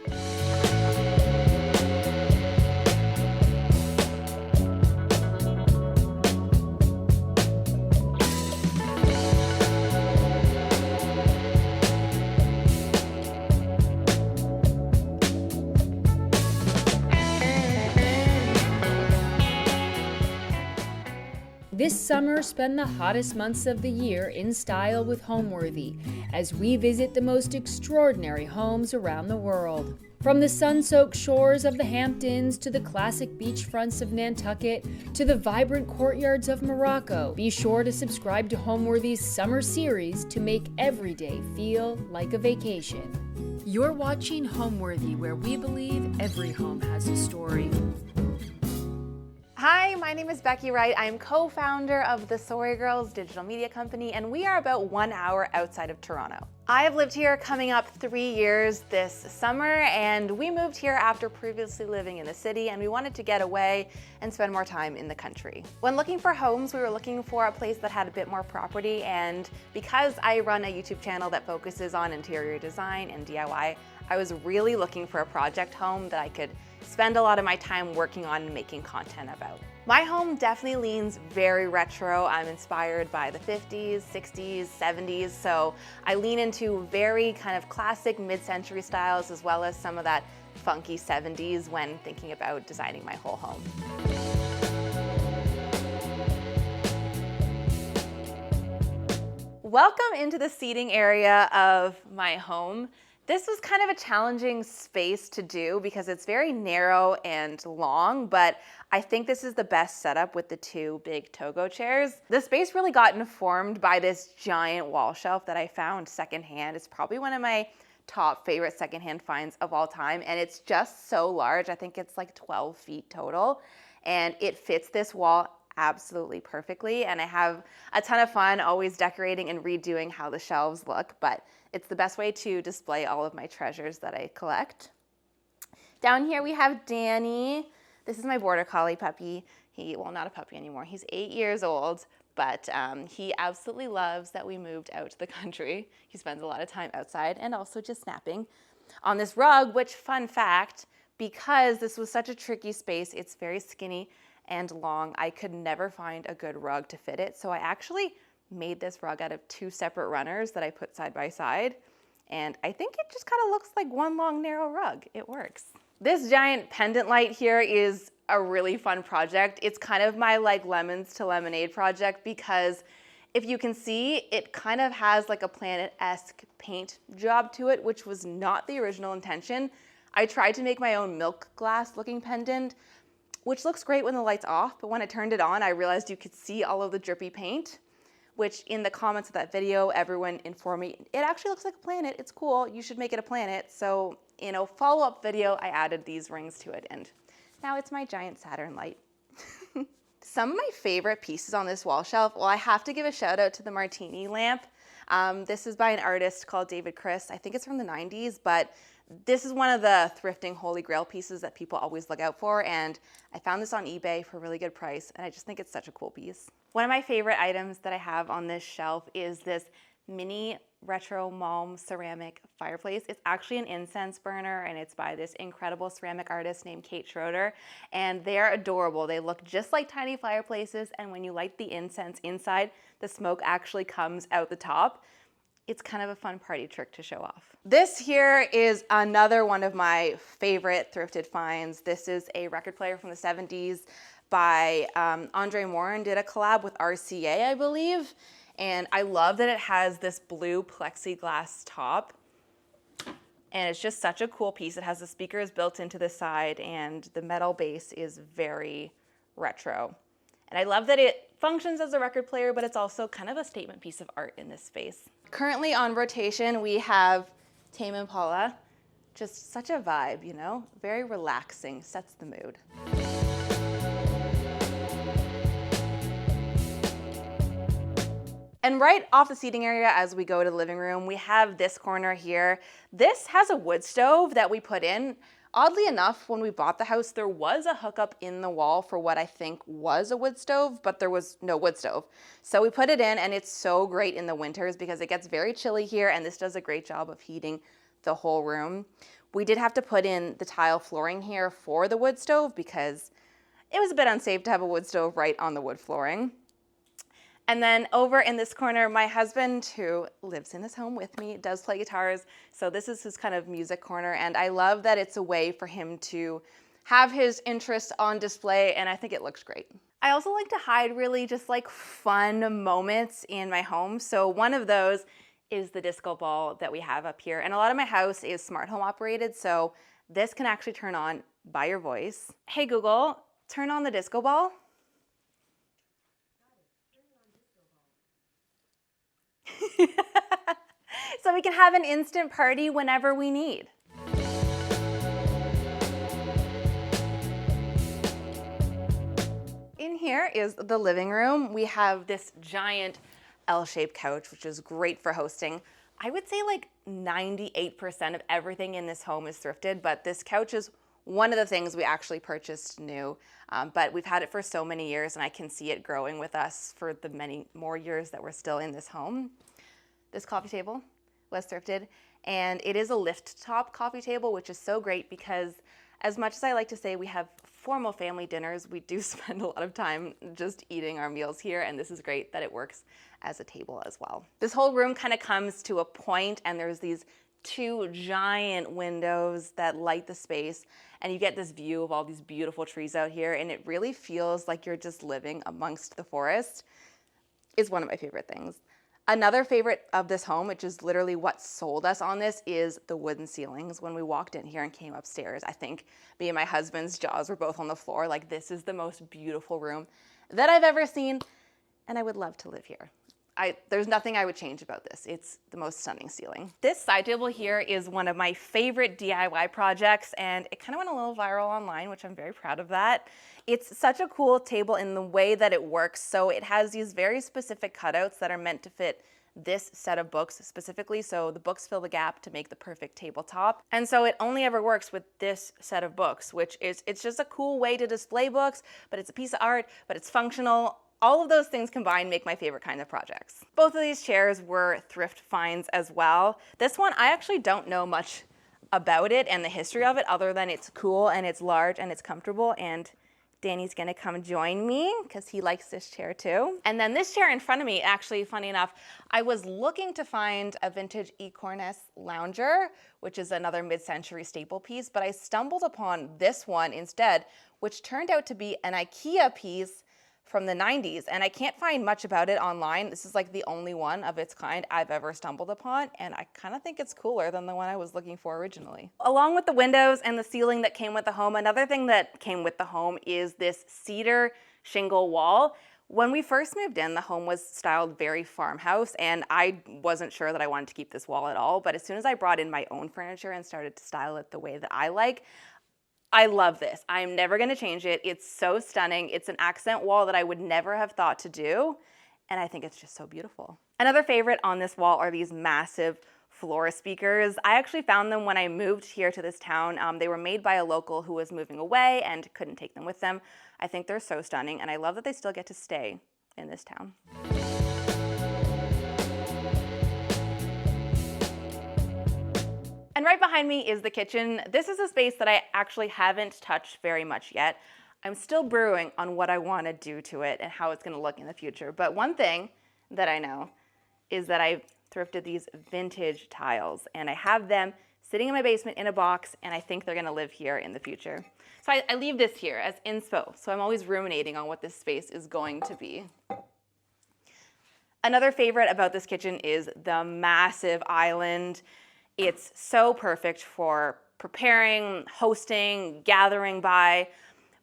This summer, spend the hottest months of the year in style with Homeworthy as we visit the most extraordinary homes around the world. From the sun-soaked shores of the Hamptons to the classic beachfronts of Nantucket to the vibrant courtyards of Morocco, be sure to subscribe to Homeworthy's summer series to make every day feel like a vacation. You're watching Homeworthy, where we believe every home has a story. Hi, my name is Becky Wright. I'm co-founder of the Sorry Girls digital media company, and we are about 1 hour outside of Toronto. I have lived here coming up 3 years this summer, and we moved here after previously living in the city, and we wanted to get away and spend more time in the country. When looking for homes, we were looking for a place that had a bit more property, and because I run a YouTube channel that focuses on interior design and DIY, I was really looking for a project home that I could spend a lot of my time working on and making content about. My home definitely leans very retro. I'm inspired by the 50s, 60s, 70s, so I lean into very kind of classic mid-century styles as well as some of that funky 70s when thinking about designing my whole home. Welcome into the seating area of my home. This was kind of a challenging space to do because it's very narrow and long, but I think this is the best setup with the two big Togo chairs. The space really got informed by this giant wall shelf that I found secondhand. It's probably one of my top favorite secondhand finds of all time, and it's just so large. I think it's like 12 feet total, and it fits this wall absolutely perfectly, and I have a ton of fun always decorating and redoing how the shelves look, but it's the best way to display all of my treasures that I collect. Down here we have Danny. This is my border collie puppy. Well, not a puppy anymore. He's 8 years old, but he absolutely loves that we moved out to the country. He spends a lot of time outside and also just napping on this rug, which, fun fact, because this was such a tricky space, it's very skinny and long, I could never find a good rug to fit it. So I actually made this rug out of 2 separate runners that I put side by side. And I think it just kind of looks like one long narrow rug. It works. This giant pendant light here is a really fun project. It's kind of my like lemons to lemonade project because if you can see, it kind of has like a planet-esque paint job to it, which was not the original intention. I tried to make my own milk glass looking pendant, which looks great when the light's off, but when I turned it on, I realized you could see all of the drippy paint, which in the comments of that video, everyone informed me, it actually looks like a planet, it's cool, you should make it a planet. So in a follow-up video, I added these rings to it, and now it's my giant Saturn light. Some of my favorite pieces on this wall shelf, well, I have to give a shout out to the Martini lamp. This is by an artist called David Chris. I think it's from the 90s, but this is one of the thrifting holy grail pieces that people always look out for, and I found this on eBay for a really good price, and I just think it's such a cool piece. One of my favorite items that I have on this shelf is this mini retro Malm ceramic fireplace. It's actually an incense burner, and it's by this incredible ceramic artist named Kate Schroeder, and they're adorable. They look just like tiny fireplaces, and when you light the incense inside, the smoke actually comes out the top. It's kind of a fun party trick to show off. This here is another one of my favorite thrifted finds. This is a record player from the 70s by Andre Morin, did a collab with RCA, I believe. And I love that it has this blue plexiglass top. And it's just such a cool piece. It has the speakers built into the side, and the metal base is very retro. And I love that it functions as a record player, but it's also kind of a statement piece of art in this space. Currently on rotation, we have Tame Impala. Just such a vibe, you know? Very relaxing, sets the mood. And right off the seating area as we go to the living room, we have this corner here. This has a wood stove that we put in. Oddly enough, when we bought the house, there was a hookup in the wall for what I think was a wood stove, but there was no wood stove. So we put it in, and it's so great in the winters because it gets very chilly here, and this does a great job of heating the whole room. We did have to put in the tile flooring here for the wood stove because it was a bit unsafe to have a wood stove right on the wood flooring. And then over in this corner, my husband, who lives in this home with me, does play guitars. So this is his kind of music corner. And I love that it's a way for him to have his interests on display. And I think it looks great. I also like to hide really just like fun moments in my home. So one of those is the disco ball that we have up here. And a lot of my house is smart home operated. So this can actually turn on by your voice. Hey, Google, turn on the disco ball. So we can have an instant party whenever we need. In here is the living room. We have this giant L-shaped couch, which is great for hosting. I would say like 98% of everything in this home is thrifted, but this couch is one of the things we actually purchased new. But we've had it for so many years, and I can see it growing with us for the many more years that we're still in this home. This coffee table was thrifted, and it is a lift top coffee table, which is so great because as much as I like to say we have formal family dinners, we do spend a lot of time just eating our meals here, and this is great that it works as a table as well. This whole room kind of comes to a point, and there's these two giant windows that light the space, and you get this view of all these beautiful trees out here, and it really feels like you're just living amongst the forest. It's one of my favorite things. Another favorite of this home, which is literally what sold us on this, is the wooden ceilings. When we walked in here and came upstairs, I think me and my husband's jaws were both on the floor. Like, this is the most beautiful room that I've ever seen, and I would love to live here. There's nothing I would change about this. It's the most stunning ceiling. This side table here is one of my favorite DIY projects, and it kind of went a little viral online, which I'm very proud of that. It's such a cool table in the way that it works. So it has these very specific cutouts that are meant to fit this set of books specifically. So the books fill the gap to make the perfect tabletop. And so it only ever works with this set of books, which is, it's just a cool way to display books, but it's a piece of art, but it's functional. All of those things combined make my favorite kind of projects. Both of these chairs were thrift finds as well. This one, I actually don't know much about it and the history of it other than it's cool and it's large and it's comfortable, and Danny's gonna come join me because he likes this chair too. And then this chair in front of me, actually, funny enough, I was looking to find a vintage ecorness lounger, which is another mid-century staple piece, but I stumbled upon this one instead, which turned out to be an IKEA piece from the 90s, and I can't find much about it online. This is like the only one of its kind I've ever stumbled upon, and I kind of think it's cooler than the one I was looking for originally. Along with the windows and the ceiling that came with the home, another thing that came with the home is this cedar shingle wall. When we first moved in, the home was styled very farmhouse, and I wasn't sure that I wanted to keep this wall at all, but as soon as I brought in my own furniture and started to style it the way that I like, I love this. I'm never gonna change it. It's so stunning. It's an accent wall that I would never have thought to do, and I think it's just so beautiful. Another favorite on this wall are these massive floor speakers. I actually found them when I moved here to this town. They were made by a local who was moving away and couldn't take them with them. I think they're so stunning, and I love that they still get to stay in this town. And right behind me is the kitchen. This is a space that I actually haven't touched very much yet. I'm still brewing on what I want to do to it and how it's going to look in the future. But one thing that I know is that I've thrifted these vintage tiles, and I have them sitting in my basement in a box, and I think they're going to live here in the future. So I leave this here as inspo, so I'm always ruminating on what this space is going to be. Another favorite about this kitchen is the massive island. It's so perfect for preparing, hosting, gathering by,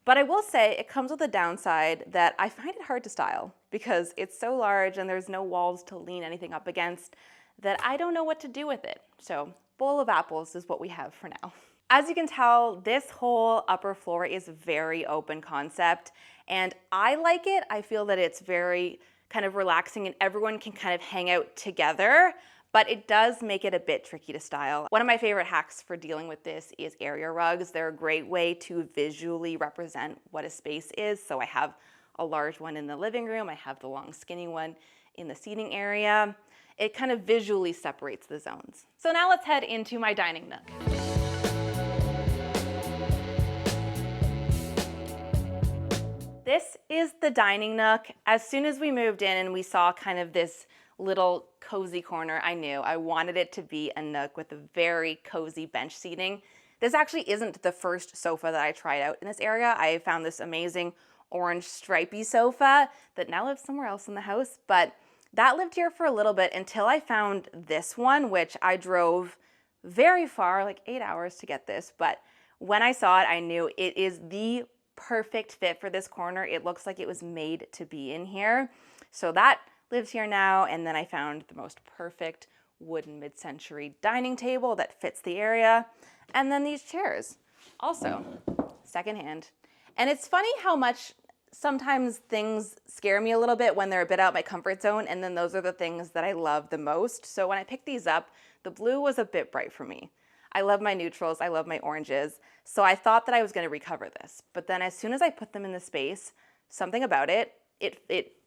but I will say it comes with a downside that I find it hard to style because it's so large and there's no walls to lean anything up against that I don't know what to do with it. So bowl of apples is what we have for now. As you can tell, this whole upper floor is very open concept, and I like it. I feel that it's very kind of relaxing and everyone can kind of hang out together, but it does make it a bit tricky to style. One of my favorite hacks for dealing with this is area rugs. They're a great way to visually represent what a space is. So I have a large one in the living room. I have the long skinny one in the seating area. It kind of visually separates the zones. So now let's head into my dining nook. This is the dining nook. As soon as we moved in and we saw kind of this little cozy corner, I knew I wanted it to be a nook with a very cozy bench seating. This actually isn't the first sofa that I tried out in this area. I found this amazing orange stripy sofa that now lives somewhere else in the house, but that lived here for a little bit until I found this one, which I drove very far, like 8 hours to get this. But when I saw it, I knew it is the perfect fit for this corner. It looks like it was made to be in here. So that lives here now. And then I found the most perfect wooden mid-century dining table that fits the area. And then these chairs, also secondhand. And it's funny how much sometimes things scare me a little bit when they're a bit out my comfort zone, and then those are the things that I love the most. So when I picked these up, the blue was a bit bright for me. I love my neutrals, I love my oranges, so I thought that I was gonna recover this. But then as soon as I put them in the space, something about it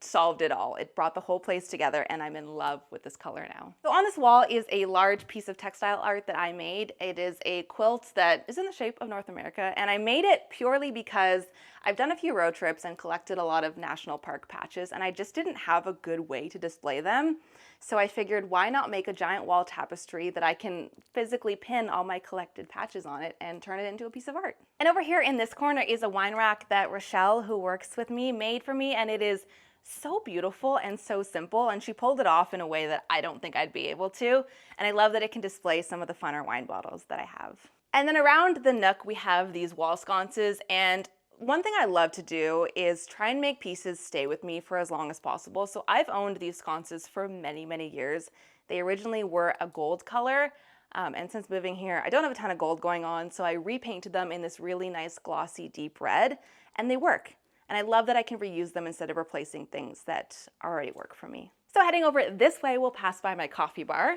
solved it all. It brought the whole place together, and I'm in love with this color now. So on this wall is a large piece of textile art that I made. It is a quilt that is in the shape of North America, and I made it purely because I've done a few road trips and collected a lot of national park patches, and I just didn't have a good way to display them. So I figured, why not make a giant wall tapestry that I can physically pin all my collected patches on it and turn it into a piece of art. And over here in this corner is a wine rack that Rochelle, who works with me, made for me, and it is so beautiful and so simple, and she pulled it off in a way that I don't think I'd be able to, and I love that it can display some of the funner wine bottles that I have. And then around the nook we have these wall sconces, and one thing I love to do is try and make pieces stay with me for as long as possible. So I've owned these sconces for many, many years. They originally were a gold color, and since moving here, I don't have a ton of gold going on, so I repainted them in this really nice glossy deep red, and they work. And I love that I can reuse them instead of replacing things that already work for me. So heading over this way, we'll pass by my coffee bar.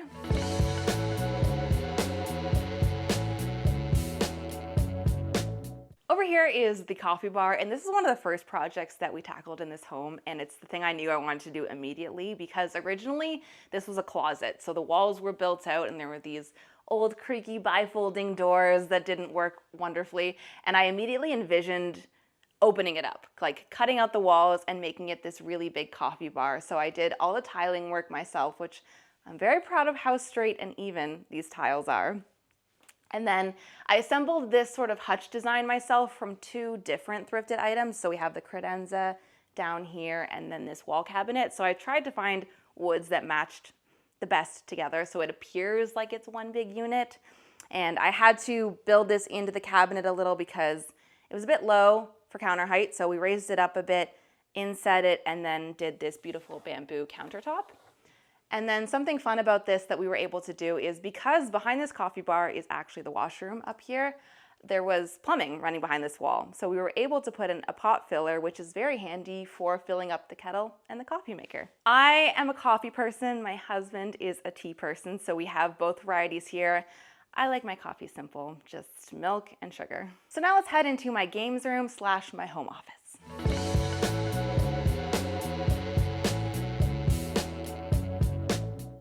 Over here is the coffee bar, and this is one of the first projects that we tackled in this home, and it's the thing I knew I wanted to do immediately because originally this was a closet. So the walls were built out and there were these old creaky bifolding doors that didn't work wonderfully, and I immediately envisioned opening it up, like cutting out the walls and making it this really big coffee bar. So I did all the tiling work myself, which I'm very proud of how straight and even these tiles are. And then I assembled this sort of hutch design myself from two different thrifted items. So we have the credenza down here and then this wall cabinet. So I tried to find woods that matched the best together so it appears like it's one big unit. And I had to build this into the cabinet a little because it was a bit low for counter height. So we raised it up a bit, inset it, and then did this beautiful bamboo countertop. And then something fun about this that we were able to do is because behind this coffee bar is actually the washroom up here, there was plumbing running behind this wall. So we were able to put in a pot filler, which is very handy for filling up the kettle and the coffee maker. I am a coffee person. My husband is a tea person, so we have both varieties here. I like my coffee simple, just milk and sugar. So now let's head into my games room / my home office.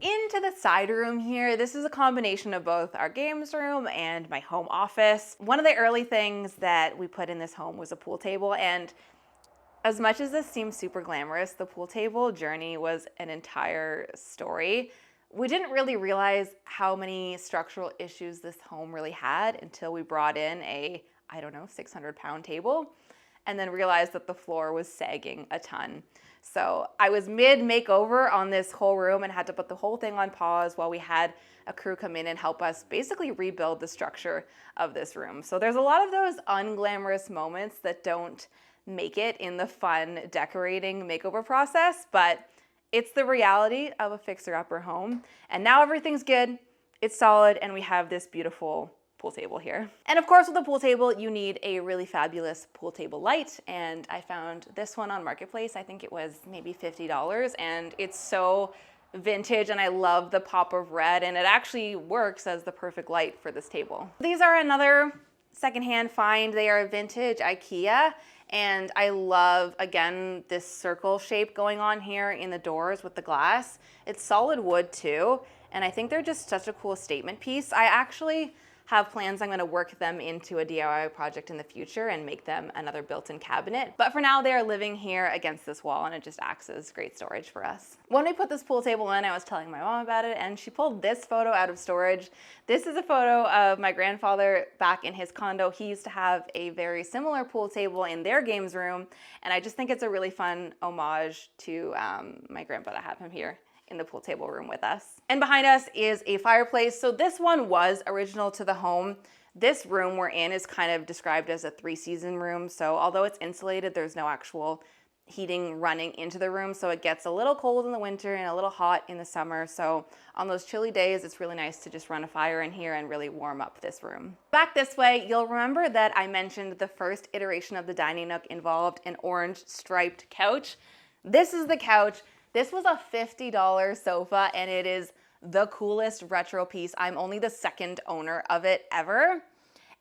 Into the side room here, this is a combination of both our games room and my home office. One of the early things that we put in this home was a pool table, and as much as this seems super glamorous, the pool table journey was an entire story. We didn't really realize how many structural issues this home really had until we brought in a, 600-pound table, and then realized that the floor was sagging a ton. So I was mid-makeover on this whole room and had to put the whole thing on pause while we had a crew come in and help us basically rebuild the structure of this room. So there's a lot of those unglamorous moments that don't make it in the fun decorating makeover process, but it's the reality of a fixer-upper home. And now everything's good, it's solid, and we have this beautiful pool table here. And of course with the pool table, you need a really fabulous pool table light. And I found this one on Marketplace. I think it was maybe $50, and it's so vintage, and I love the pop of red, and it actually works as the perfect light for this table. These are another secondhand find. They are vintage IKEA, and I love, again, this circle shape going on here in the doors with the glass. It's solid wood too, and I think they're just such a cool statement piece. I actually have plans. I'm going to work them into a DIY project in the future and make them another built-in cabinet. But for now, they are living here against this wall, and it just acts as great storage for us. When we put this pool table in, I was telling my mom about it, and she pulled this photo out of storage. This is a photo of my grandfather back in his condo. He used to have a very similar pool table in their games room, and I just think it's a really fun homage to my grandpa to have him here in the pool table room with us. And behind us is a fireplace. So this one was original to the home. This room we're in is kind of described as a 3-season room. So although it's insulated, there's no actual heating running into the room. So it gets a little cold in the winter and a little hot in the summer. So on those chilly days, it's really nice to just run a fire in here and really warm up this room. Back this way, you'll remember that I mentioned the first iteration of the dining nook involved an orange striped couch. This is the couch. This was a $50 sofa, and it is the coolest retro piece. I'm only the second owner of it ever.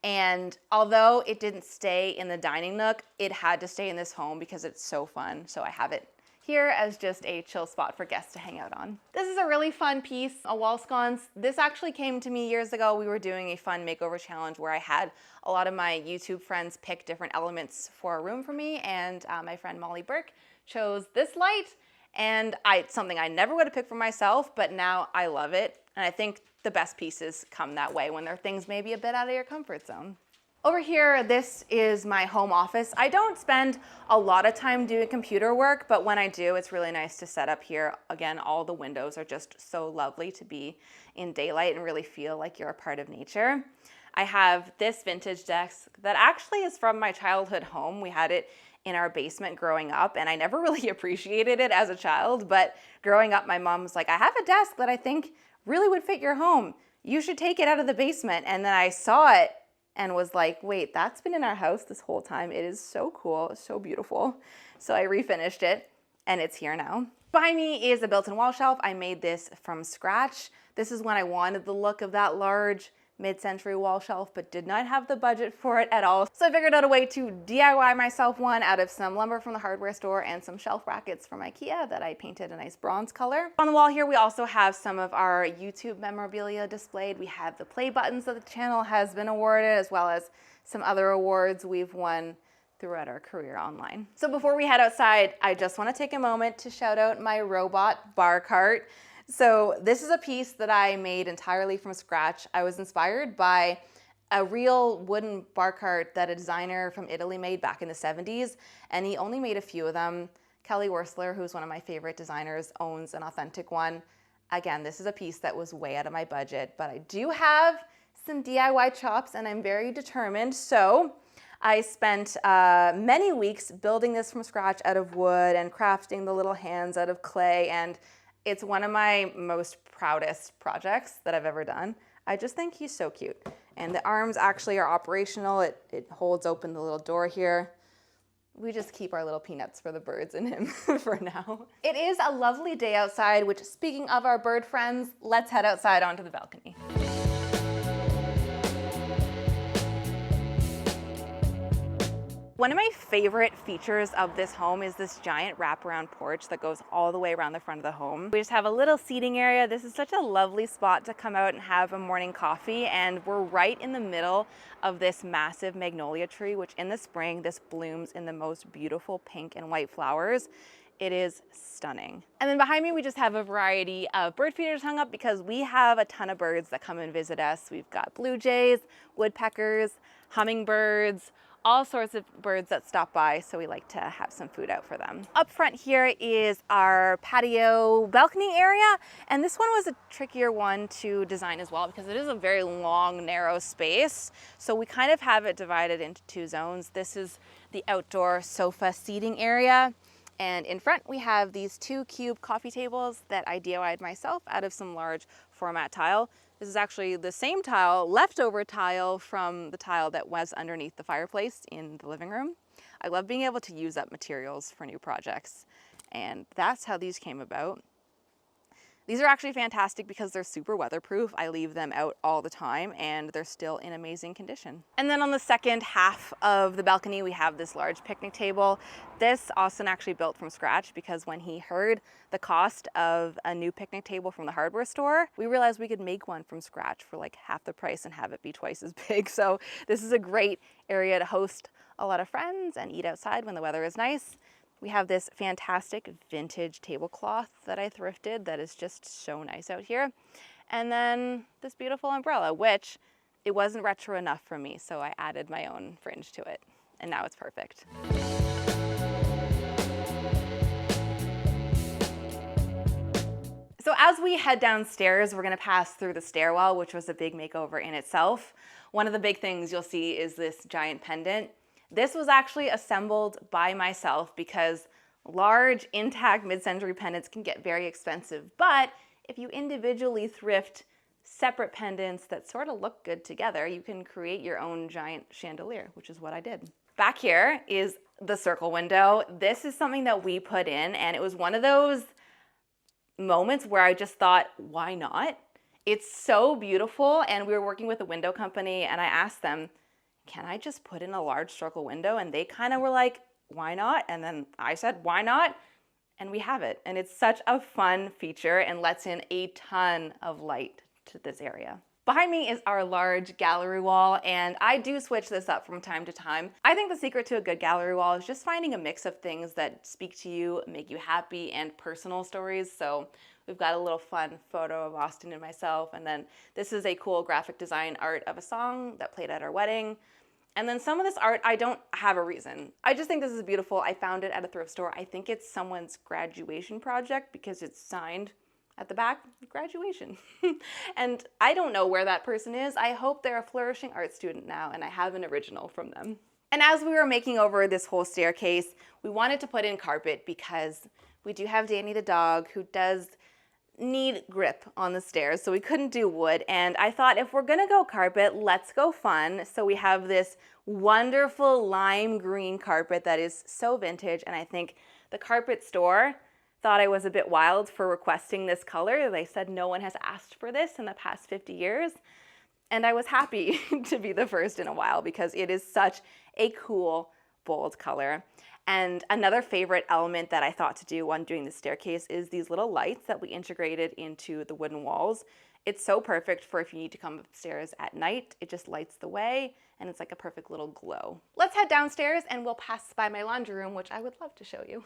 And although it didn't stay in the dining nook, it had to stay in this home because it's so fun. So I have it here as just a chill spot for guests to hang out on. This is a really fun piece, a wall sconce. This actually came to me years ago. We were doing a fun makeover challenge where I had a lot of my YouTube friends pick different elements for a room for me, and my friend Molly Burke chose this light. And it's something I never would have picked for myself, but now I love it. And I think the best pieces come that way when they're things maybe a bit out of your comfort zone. Over here, this is my home office. I don't spend a lot of time doing computer work, but when I do, it's really nice to set up here. Again, all the windows are just so lovely to be in daylight and really feel like you're a part of nature. I have this vintage desk that actually is from my childhood home. We had it in our basement growing up, and I never really appreciated it as a child, but growing up, my mom was like, I have a desk that I think really would fit your home. You should take it out of the basement. And then I saw it and was like, wait, that's been in our house this whole time. It is so cool, so beautiful. So I refinished it, and it's here now. Behind me is a built-in wall shelf. I made this from scratch. This is when I wanted the look of that large mid-century wall shelf, but did not have the budget for it at all. So I figured out a way to DIY myself one out of some lumber from the hardware store and some shelf brackets from IKEA that I painted a nice bronze color. On the wall here, we also have some of our YouTube memorabilia displayed. We have the play buttons that the channel has been awarded, as well as some other awards we've won throughout our career online. So before we head outside, I just want to take a moment to shout out my robot bar cart. So this is a piece that I made entirely from scratch. I was inspired by a real wooden bar cart that a designer from Italy made back in the 70s, and he only made a few of them. Kelly Wursler, who's one of my favorite designers, owns an authentic one. Again, this is a piece that was way out of my budget, but I do have some DIY chops, and I'm very determined. So I spent many weeks building this from scratch out of wood and crafting the little hands out of clay, and it's one of my most proudest projects that I've ever done. I just think he's so cute. And the arms actually are operational. It holds open the little door here. We just keep our little peanuts for the birds and him for now. It is a lovely day outside, which, speaking of our bird friends, let's head outside onto the balcony. One of my favorite features of this home is this giant wraparound porch that goes all the way around the front of the home. We just have a little seating area. This is such a lovely spot to come out and have a morning coffee, and we're right in the middle of this massive magnolia tree, which in the spring, this blooms in the most beautiful pink and white flowers. It is stunning. And then behind me, we just have a variety of bird feeders hung up because we have a ton of birds that come and visit us. We've got blue jays, woodpeckers, hummingbirds, all sorts of birds that stop by, so we like to have some food out for them. Up front here is our patio balcony area, and this one was a trickier one to design as well because it is a very long, narrow space. So we kind of have it divided into two zones. This is the outdoor sofa seating area, And in front we have these 2 cube coffee tables that I DIY'd myself out of some large format tile. This is actually the same tile, leftover tile from the tile that was underneath the fireplace in the living room. I love being able to use up materials for new projects, and that's how these came about. These are actually fantastic because they're super weatherproof. I leave them out all the time and they're still in amazing condition. And then on the second half of the balcony, we have this large picnic table. This Austin actually built from scratch because when he heard the cost of a new picnic table from the hardware store, we realized we could make one from scratch for like half the price and have it be twice as big. So this is a great area to host a lot of friends and eat outside when the weather is nice. We have this fantastic vintage tablecloth that I thrifted that is just so nice out here. And then this beautiful umbrella, which it wasn't retro enough for me, so I added my own fringe to it. And now it's perfect. So as we head downstairs, we're gonna pass through the stairwell, which was a big makeover in itself. One of the big things you'll see is this giant pendant. This was actually assembled by myself because large, intact mid-century pendants can get very expensive. But if you individually thrift separate pendants that sort of look good together, you can create your own giant chandelier, which is what I did. Back here is the circle window. This is something that we put in, and it was one of those moments where I just thought, why not? It's so beautiful, and we were working with a window company, and I asked them, can I just put in a large circle window? And they kind of were like, why not? And then I said, why not? And we have it. And it's such a fun feature and lets in a ton of light to this area. Behind me is our large gallery wall, and I do switch this up from time to time. I think the secret to a good gallery wall is just finding a mix of things that speak to you, make you happy, and personal stories. So we've got a little fun photo of Austin and myself, and then this is a cool graphic design art of a song that played at our wedding. And then some of this art, I don't have a reason. I just think this is beautiful. I found it at a thrift store. I think it's someone's graduation project because it's signed at the back, graduation. And I don't know where that person is. I hope they're a flourishing art student now, and I have an original from them. And as we were making over this whole staircase, we wanted to put in carpet because we do have Danny the dog who does need grip on the stairs, so we couldn't do wood. And I thought, if we're gonna go carpet, let's go fun. So we have this wonderful lime green carpet that is so vintage, and I think the carpet store thought I was a bit wild for requesting this color. They said no one has asked for this in the past 50 years. And I was happy to be the first in a while because it is such a cool, bold color. And another favorite element that I thought to do when doing the staircase is these little lights that we integrated into the wooden walls. It's so perfect for if you need to come upstairs at night. It just lights the way, and it's like a perfect little glow. Let's head downstairs and we'll pass by my laundry room, which I would love to show you.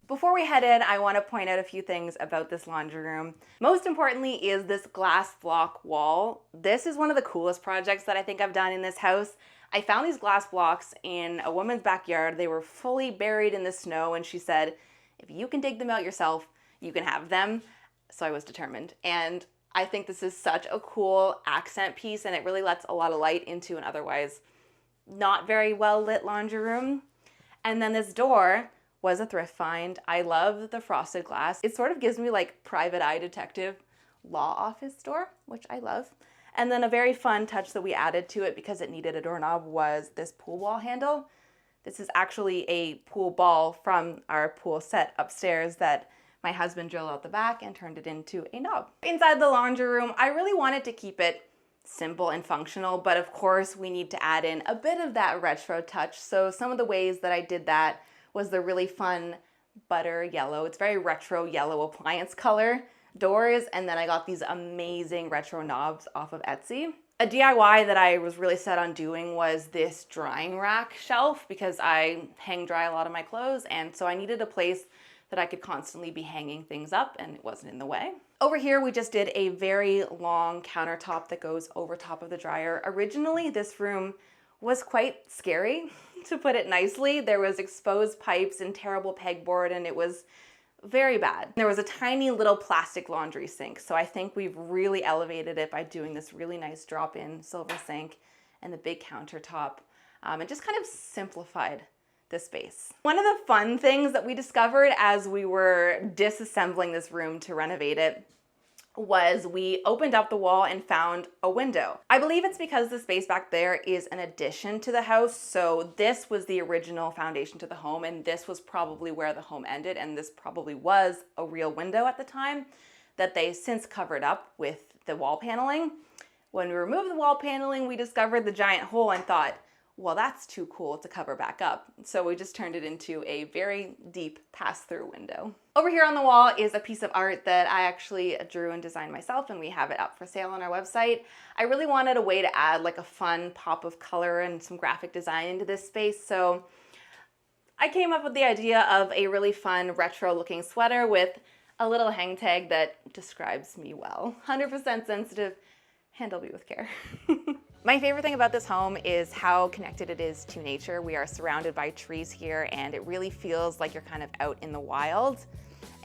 Before we head in, I want to point out a few things about this laundry room. Most importantly is this glass block wall. This is one of the coolest projects that I think I've done in this house. I found these glass blocks in a woman's backyard. They were fully buried in the snow, and she said, if you can dig them out yourself, you can have them. So I was determined. And I think this is such a cool accent piece, and it really lets a lot of light into an otherwise not very well lit laundry room. And then this door was a thrift find. I love the frosted glass. It sort of gives me like private eye detective law office door, which I love. And then a very fun touch that we added to it because it needed a doorknob was this pool ball handle. This is actually a pool ball from our pool set upstairs that my husband drilled out the back and turned it into a knob. Inside the laundry room, I really wanted to keep it simple and functional, but of course we need to add in a bit of that retro touch. So some of the ways that I did that was the really fun butter yellow. It's very retro yellow appliance color doors, and then I got these amazing retro knobs off of Etsy. A DIY that I was really set on doing was this drying rack shelf because I hang dry a lot of my clothes, and so I needed a place that I could constantly be hanging things up and it wasn't in the way. Over here we just did a very long countertop that goes over top of the dryer. Originally this room was quite scary, to put it nicely. There was exposed pipes and terrible pegboard, and it was very bad. There was a tiny little plastic laundry sink, so I think we've really elevated it by doing this really nice drop-in silver sink. and the big countertop, and just kind of simplified the space. One of the fun things that we discovered as we were disassembling this room to renovate it was we opened up the wall and found a window. I believe it's because the space back there is an addition to the house, so this was the original foundation to the home, and this was probably where the home ended, and this probably was a real window at the time that they since covered up with the wall paneling. When we removed the wall paneling, we discovered the giant hole and thought, well, that's too cool to cover back up. So we just turned it into a very deep pass-through window. Over here on the wall is a piece of art that I actually drew and designed myself, and we have it up for sale on our website. I really wanted a way to add like a fun pop of color and some graphic design into this space. So I came up with the idea of a really fun retro looking sweater with a little hang tag that describes me well. 100% sensitive, handle me with care. My favorite thing about this home is how connected it is to nature. We are surrounded by trees here, and it really feels like you're kind of out in the wild.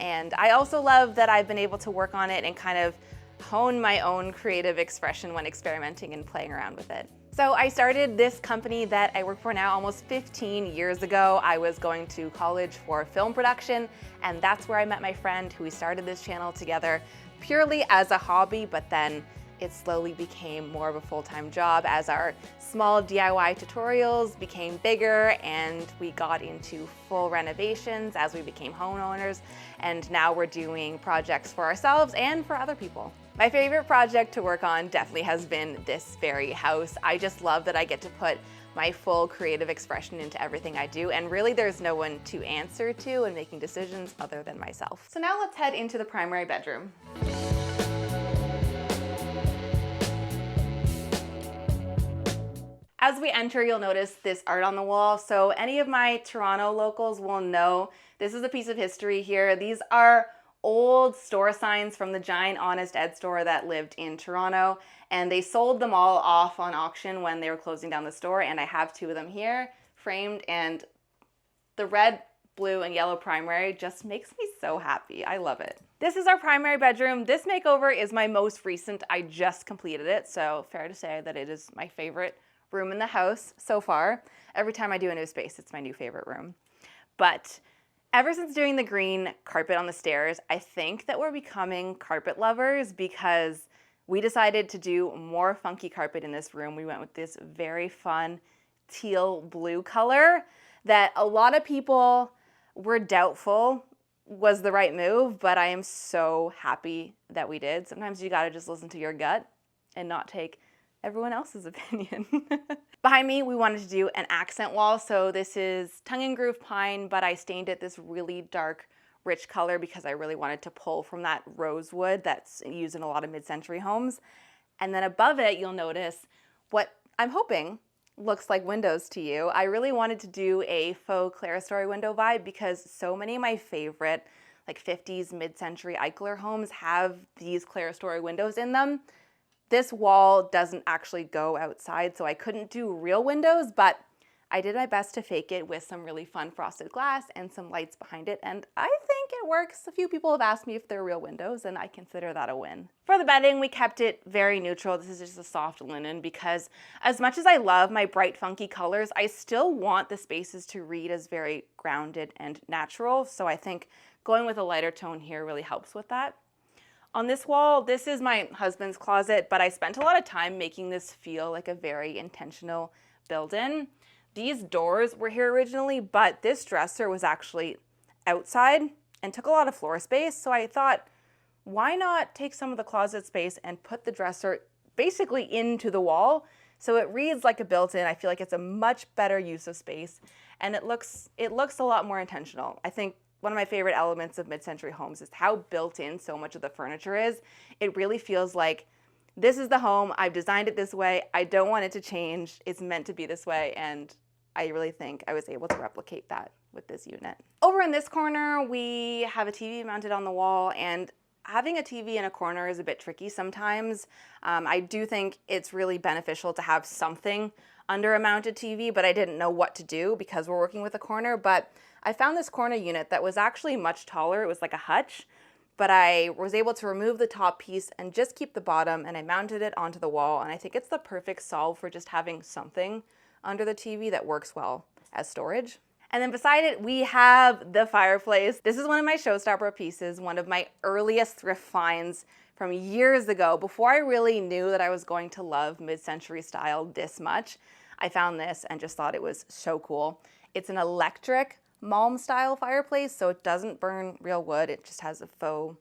And I also love that I've been able to work on it and kind of hone my own creative expression when experimenting and playing around with it. So I started this company that I work for now almost 15 years ago. I was going to college for film production, and that's where I met my friend who we started this channel together purely as a hobby, but then it slowly became more of a full-time job as our small DIY tutorials became bigger and we got into full renovations as we became homeowners, and now we're doing projects for ourselves and for other people. My favorite project to work on definitely has been this very house. I just love that I get to put my full creative expression into everything I do, and really there's no one to answer to in making decisions other than myself. So now let's head into the primary bedroom. As we enter, you'll notice this art on the wall. So any of my Toronto locals will know this is a piece of history here. These are old store signs from the giant Honest Ed store that lived in Toronto, and they sold them all off on auction when they were closing down the store, and I have two of them here framed, and the red, blue, and yellow primary just makes me so happy. I love it. This is our primary bedroom. This makeover is my most recent. I just completed it, so fair to say that it is my favorite room in the house so far. Every time I do a new space, it's my new favorite room. But ever since doing the green carpet on the stairs, I think that we're becoming carpet lovers because we decided to do more funky carpet in this room. We went with this very fun teal blue color that a lot of people were doubtful was the right move, but I am so happy that we did. Sometimes you gotta just listen to your gut and not take everyone else's opinion. Behind me, we wanted to do an accent wall. So this is tongue and groove pine, but I stained it this really dark, rich color because I really wanted to pull from that rosewood that's used in a lot of mid-century homes. And then above it, you'll notice what I'm hoping looks like windows to you. I really wanted to do a faux clerestory window vibe because so many of my favorite like 50s mid-century Eichler homes have these clerestory windows in them. This wall doesn't actually go outside, so I couldn't do real windows, but I did my best to fake it with some really fun frosted glass and some lights behind it, and I think it works. A few people have asked me if they're real windows, and I consider that a win. For the bedding, we kept it very neutral. This is just a soft linen because as much as I love my bright, funky colors, I still want the spaces to read as very grounded and natural, so I think going with a lighter tone here really helps with that. On this wall, this is my husband's closet, but I spent a lot of time making this feel like a very intentional build-in. These doors were here originally, but this dresser was actually outside and took a lot of floor space. So I thought, why not take some of the closet space and put the dresser basically into the wall so it reads like a built-in. I feel like it's a much better use of space, and it looks a lot more intentional. I think one of my favorite elements of mid-century homes is how built in so much of the furniture is. It really feels like this is the home, I've designed it this way, I don't want it to change, it's meant to be this way, and I really think I was able to replicate that with this unit. Over in this corner, we have a TV mounted on the wall, and having a TV in a corner is a bit tricky sometimes. I do think it's really beneficial to have something under a mounted TV, but I didn't know what to do because we're working with a corner. But I found this corner unit that was actually much taller. It was like a hutch, but I was able to remove the top piece and just keep the bottom, and I mounted it onto the wall, and I think it's the perfect solve for just having something under the TV that works well as storage. And then beside it, we have the fireplace. This is one of my showstopper pieces, one of my earliest thrift finds from years ago. Before I really knew that I was going to love mid-century style this much, I found this and just thought it was so cool. It's an electric Malm style fireplace, so it doesn't burn real wood. It just has a faux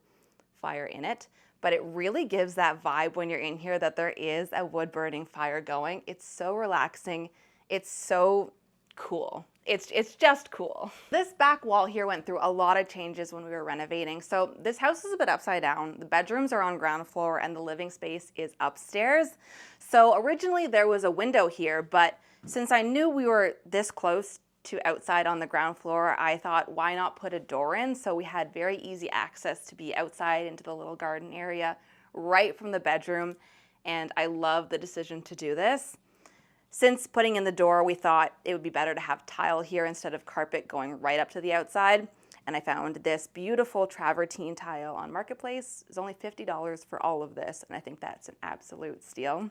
fire in it. But it really gives that vibe when you're in here that there is a wood burning fire going. It's so relaxing. It's so cool. It's just cool. This back wall here went through a lot of changes when we were renovating. So this house is a bit upside down. The bedrooms are on ground floor and the living space is upstairs. So originally there was a window here, but since I knew we were this close to outside on the ground floor, I thought, why not put a door in? So we had very easy access to be outside into the little garden area right from the bedroom. And I love the decision to do this. Since putting in the door, we thought it would be better to have tile here instead of carpet going right up to the outside. And I found this beautiful travertine tile on Marketplace. It's only $50 for all of this, and I think that's an absolute steal.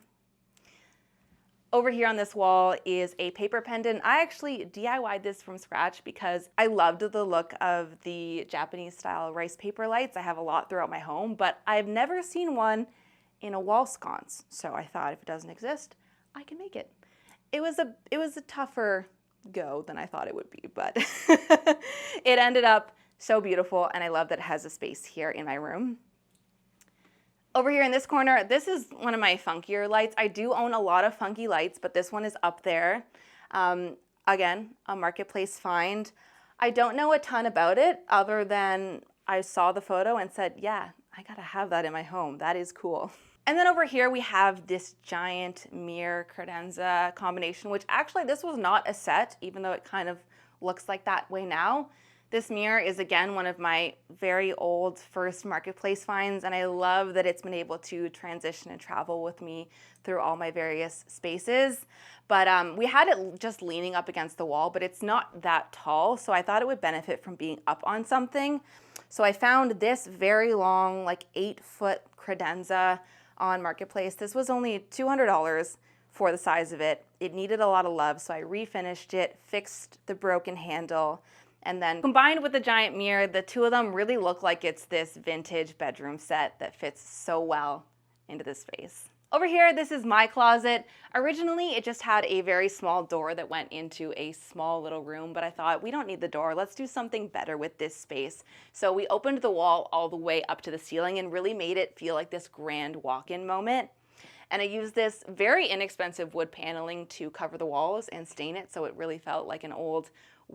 Over here on this wall is a paper pendant. I actually DIY'd this from scratch because I loved the look of the Japanese style rice paper lights. I have a lot throughout my home, but I've never seen one in a wall sconce. So I thought if it doesn't exist, I can make it. It was a tougher go than I thought it would be, but it ended up so beautiful, and I love that it has a space here in my room. Over here in this corner, this is one of my funkier lights. I do own a lot of funky lights, but this one is up there. Again, a Marketplace find. I don't know a ton about it other than I saw the photo and said, yeah, I gotta have that in my home. That is cool. And then over here we have this giant mirror credenza combination, which actually this was not a set, even though it kind of looks like that way now. This mirror is again one of my very old first Marketplace finds, and I love that it's been able to transition and travel with me through all my various spaces. But we had it just leaning up against the wall, but it's not that tall, so I thought it would benefit from being up on something. So I found this very long, like 8-foot credenza on Marketplace. This was only $200 for the size of it. It needed a lot of love, so I refinished it, fixed the broken handle, and then combined with the giant mirror, the two of them really look like it's this vintage bedroom set that fits so well into this space. Over here, this is my closet. Originally, it just had a very small door that went into a small little room, but I thought, we don't need the door. Let's do something better with this space. So we opened the wall all the way up to the ceiling and really made it feel like this grand walk-in moment. And I used this very inexpensive wood paneling to cover the walls and stain it, so it really felt like an old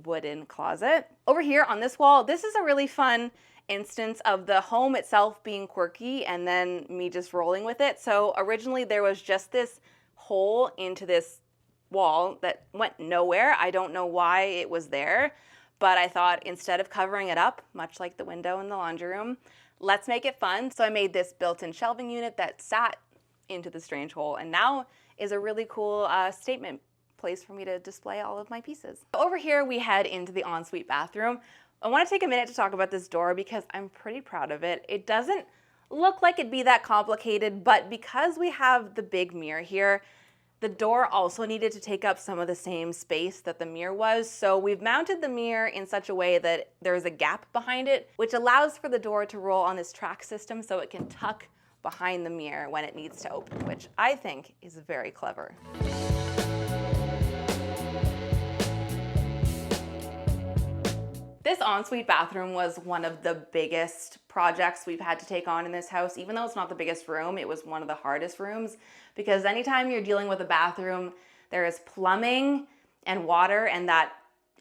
wooden closet. Over here on this wall, this is a really fun instance of the home itself being quirky and then me just rolling with it. So originally there was just this hole into this wall that went nowhere. I don't know why it was there, but I thought instead of covering it up, much like the window in the laundry room, let's make it fun. So I made this built-in shelving unit that sat into the strange hole and now is a really cool statement place for me to display all of my pieces. Over here we head into the ensuite bathroom. I want to take a minute to talk about this door because I'm pretty proud of it. It doesn't look like it'd be that complicated, but because we have the big mirror here, the door also needed to take up some of the same space that the mirror was. So we've mounted the mirror in such a way that there's a gap behind it, which allows for the door to roll on this track system so it can tuck behind the mirror when it needs to open, which I think is very clever. This ensuite bathroom was one of the biggest projects we've had to take on in this house. Even though it's not the biggest room, it was one of the hardest rooms because anytime you're dealing with a bathroom, there is plumbing and water, and that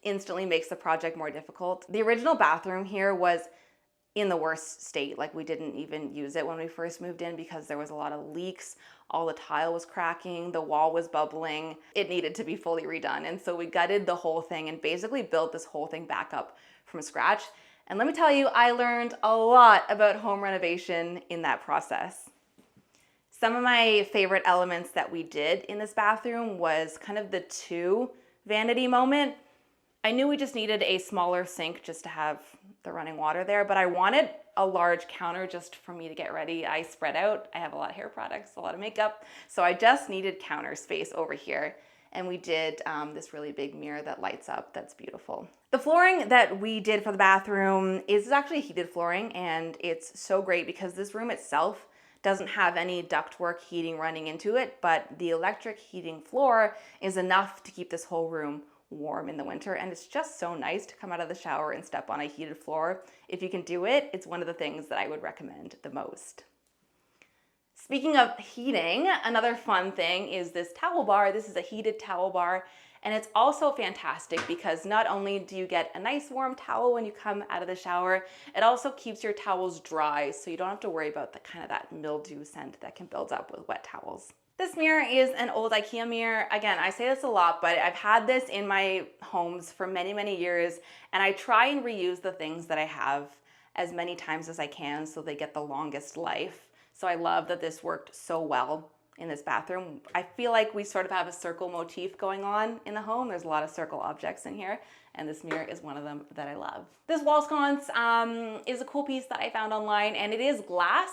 instantly makes the project more difficult. The original bathroom here was in the worst state. Like, we didn't even use it when we first moved in because there was a lot of leaks. All the tile was cracking, the wall was bubbling. It needed to be fully redone. And so we gutted the whole thing and basically built this whole thing back up from scratch. And let me tell you, I learned a lot about home renovation in that process. Some of my favorite elements that we did in this bathroom was kind of the vanity moment. I knew we just needed a smaller sink just to have the running water there, but I wanted a large counter just for me to get ready. I spread out, I have a lot of hair products, a lot of makeup, so I just needed counter space over here. And we did this really big mirror that lights up, that's beautiful. The flooring that we did for the bathroom is actually heated flooring, and it's so great because this room itself doesn't have any ductwork heating running into it, but the electric heating floor is enough to keep this whole room warm in the winter, and it's just so nice to come out of the shower and step on a heated floor. If you can do it, it's one of the things that I would recommend the most. Speaking of heating, another fun thing is this towel bar. This is a heated towel bar, and it's also fantastic because not only do you get a nice warm towel when you come out of the shower, it also keeps your towels dry, so you don't have to worry about the kind of that mildew scent that can build up with wet towels. This mirror is an old IKEA mirror. Again, I say this a lot, but I've had this in my homes for many, many years, and I try and reuse the things that I have as many times as I can so they get the longest life. So I love that this worked so well in this bathroom. I feel like we sort of have a circle motif going on in the home. There's a lot of circle objects in here, and this mirror is one of them that I love. This wall sconce is a cool piece that I found online, and it is glass,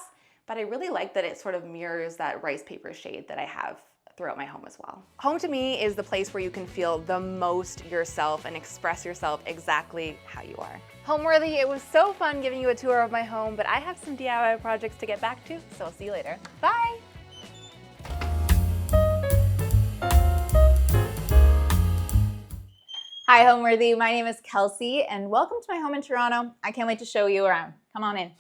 but I really like that it sort of mirrors that rice paper shade that I have throughout my home as well. Home to me is the place where you can feel the most yourself and express yourself exactly how you are. Homeworthy, it was so fun giving you a tour of my home, but I have some DIY projects to get back to, so I'll see you later. Bye! Hi Homeworthy, my name is Kelsey and welcome to my home in Toronto. I can't wait to show you around. Come on in.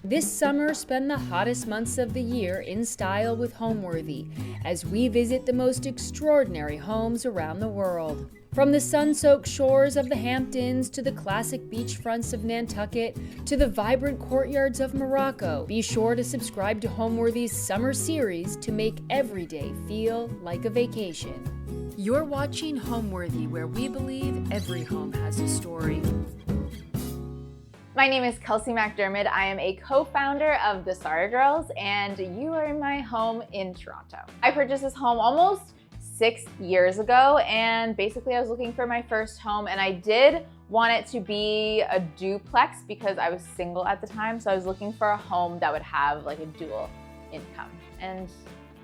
This summer, spend the hottest months of the year in style with Homeworthy as we visit the most extraordinary homes around the world. From the sun-soaked shores of the Hamptons to the classic beachfronts of Nantucket to the vibrant courtyards of Morocco, be sure to subscribe to Homeworthy's summer series to make every day feel like a vacation. You're watching Homeworthy, where we believe every home has a story. My name is Kelsey McDermott. I am a co-founder of the Sara Girls, and you are in my home in Toronto. I purchased this home almost 6 years ago, and basically I was looking for my first home, and I did want it to be a duplex because I was single at the time, so I was looking for a home that would have like a dual income. And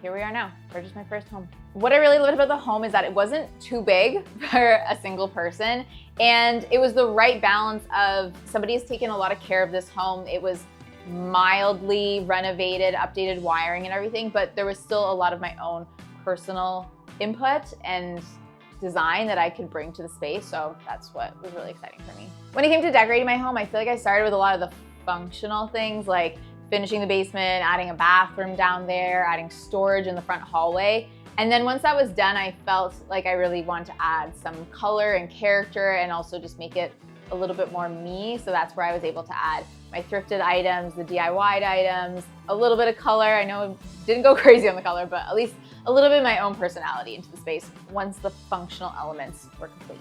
here we are now, purchased my first home. What I really loved about the home is that it wasn't too big for a single person, and it was the right balance of somebody has taken a lot of care of this home. It was mildly renovated, updated wiring and everything, but there was still a lot of my own personal input and design that I could bring to the space, so that's what was really exciting for me. When it came to decorating my home, I feel like I started with a lot of the functional things, like finishing the basement, adding a bathroom down there, adding storage in the front hallway. And then once that was done, I felt like I really wanted to add some color and character and also just make it a little bit more me. So that's where I was able to add my thrifted items, the DIY'd items, a little bit of color. I know it didn't go crazy on the color, but at least a little bit of my own personality into the space once the functional elements were complete.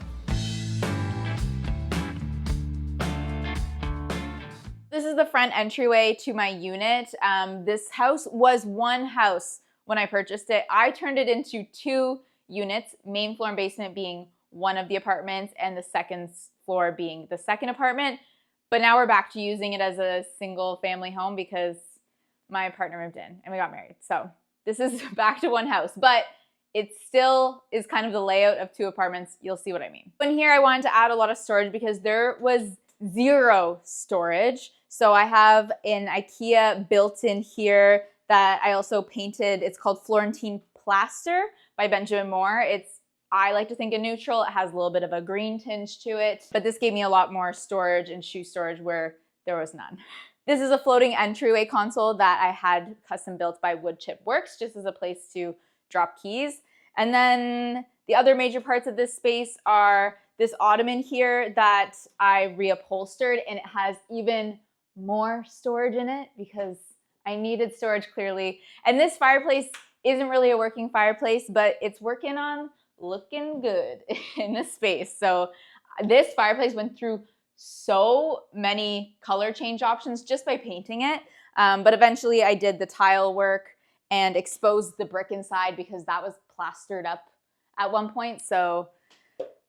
This is the front entryway to my unit. This house was one house when I purchased it. I turned it into 2 units, main floor and basement being one of the apartments and the second floor being the second apartment. But now we're back to using it as a single family home because my partner moved in and we got married. So this is back to one house, but it still is kind of the layout of 2 apartments. You'll see what I mean. In here, I wanted to add a lot of storage because there was 0 storage. So I have an IKEA built-in here that I also painted. It's called Florentine Plaster by Benjamin Moore. I like to think in neutral. It has a little bit of a green tinge to it, but this gave me a lot more storage and shoe storage where there was none. This is a floating entryway console that I had custom built by Wood Chip Works, just as a place to drop keys. And then the other major parts of this space are this ottoman here that I reupholstered, and it has even more storage in it because I needed storage clearly. And this fireplace isn't really a working fireplace, but it's working on looking good in the space. So this fireplace went through so many color change options just by painting it. But eventually I did the tile work and exposed the brick inside because that was plastered up at one point. So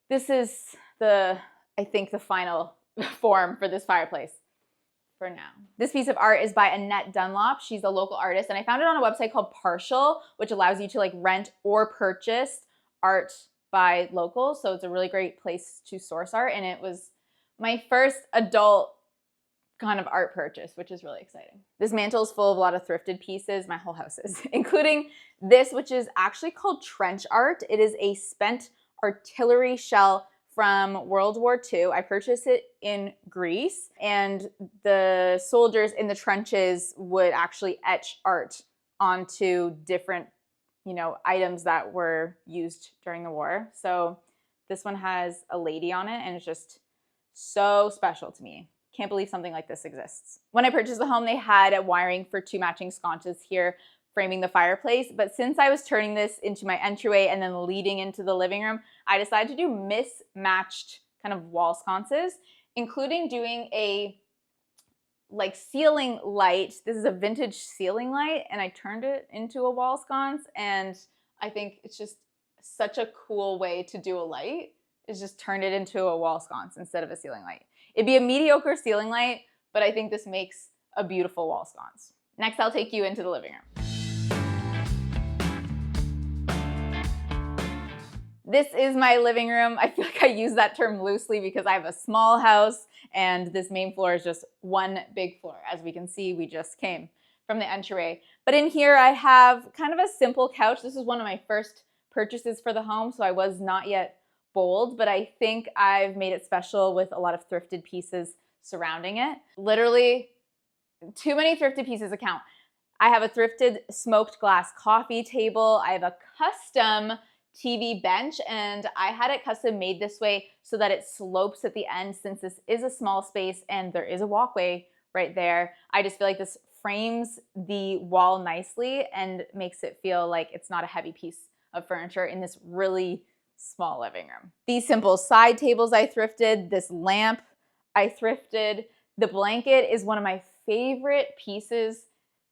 this is I think the final form for this fireplace for now. This piece of art is by Annette Dunlop. She's a local artist, and I found it on a website called Partial, which allows you to like rent or purchase art by locals. So it's a really great place to source art, and it was my first adult kind of art purchase, which is really exciting. This mantle is full of a lot of thrifted pieces. My whole house is, including this, which is actually called trench art. It is a spent artillery shell from World War II. I purchased it in Greece, and the soldiers in the trenches would actually etch art onto different, items that were used during the war. So this one has a lady on it, and it's just so special to me. Can't believe something like this exists. When I purchased the home, they had a wiring for 2 matching sconces here framing the fireplace, but since I was turning this into my entryway and then leading into the living room, I decided to do mismatched kind of wall sconces, including doing a ceiling light. This is a vintage ceiling light, and I turned it into a wall sconce, and I think it's just such a cool way to do a light, is just turn it into a wall sconce instead of a ceiling light. It'd be a mediocre ceiling light, but I think this makes a beautiful wall sconce. Next, I'll take you into the living room. This is my living room. I feel like I use that term loosely because I have a small house and this main floor is just one big floor. As we can see, we just came from the entryway. But in here I have kind of a simple couch. This is one of my first purchases for the home, so I was not yet bold, but I think I've made it special with a lot of thrifted pieces surrounding it. Literally too many thrifted pieces to count. I have a thrifted smoked glass coffee table. I have a custom TV bench, and I had it custom made this way so that it slopes at the end, since this is a small space and there is a walkway right there. I just feel like this frames the wall nicely and makes it feel like it's not a heavy piece of furniture in this really small living room. These simple side tables I thrifted. This lamp I thrifted. The blanket is one of my favorite pieces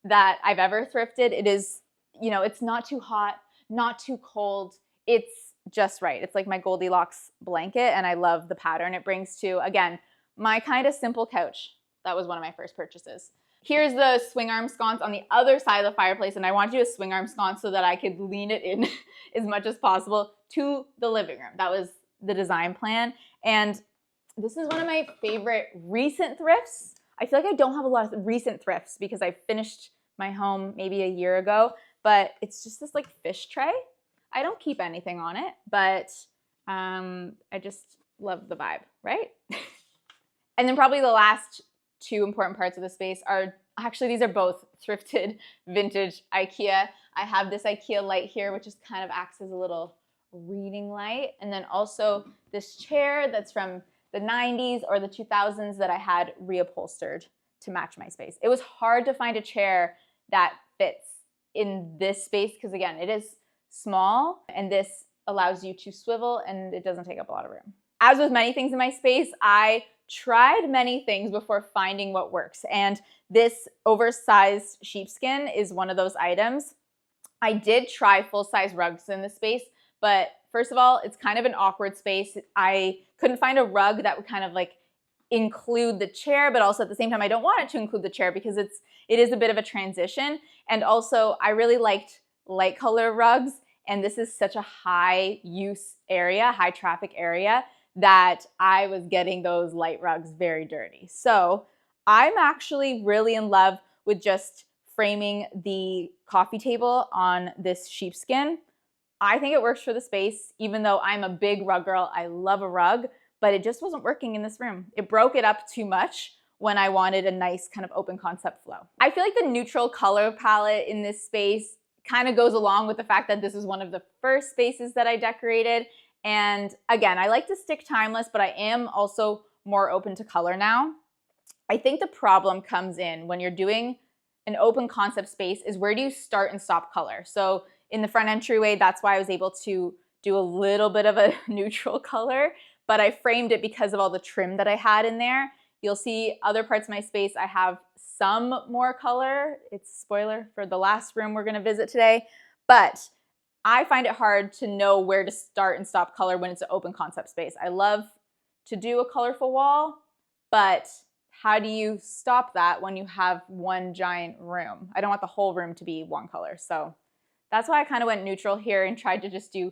that I've ever thrifted. It is, it's not too hot, not too cold. It's just right. It's like my Goldilocks blanket, and I love the pattern it brings to, again, my kind of simple couch. That was one of my first purchases. Here's the swing arm sconce on the other side of the fireplace, and I wanted to do a swing arm sconce so that I could lean it in as much as possible to the living room. That was the design plan, and this is one of my favorite recent thrifts. I feel like I don't have a lot of recent thrifts because I finished my home maybe a year ago, but it's just this fish tray. I don't keep anything on it, but I just love the vibe, right? And then probably the last 2 important parts of the space are, actually these are both thrifted vintage IKEA. I have this IKEA light here, which just kind of acts as a little reading light. And then also this chair that's from the 90s or the 2000s that I had reupholstered to match my space. It was hard to find a chair that fits in this space because, again, it is small, and this allows you to swivel and it doesn't take up a lot of room. As with many things in my space, I tried many things before finding what works, and this oversized sheepskin is one of those items. I did try full-size rugs in this space, but first of all, it's kind of an awkward space. I couldn't find a rug that would kind of include the chair, but also at the same time, I don't want it to include the chair because it is a bit of a transition. And also, I really liked light color rugs, and this is such a high use area, high traffic area, that I was getting those light rugs very dirty. So I'm actually really in love with just framing the coffee table on this sheepskin. I think it works for the space, even though I'm a big rug girl. I love a rug, but it just wasn't working in this room. It broke it up too much when I wanted a nice kind of open concept flow. I feel like the neutral color palette in this space kind of goes along with the fact that this is one of the first spaces that I decorated. And again, I like to stick timeless, but I am also more open to color now. I think the problem comes in when you're doing an open concept space is where do you start and stop color? So in the front entryway, that's why I was able to do a little bit of a neutral color, but I framed it because of all the trim that I had in there. You'll see other parts of my space, I have some more color. It's a spoiler for the last room we're gonna visit today, but I find it hard to know where to start and stop color when it's an open concept space. I love to do a colorful wall, but how do you stop that when you have one giant room? I don't want the whole room to be one color. So that's why I kind of went neutral here and tried to just do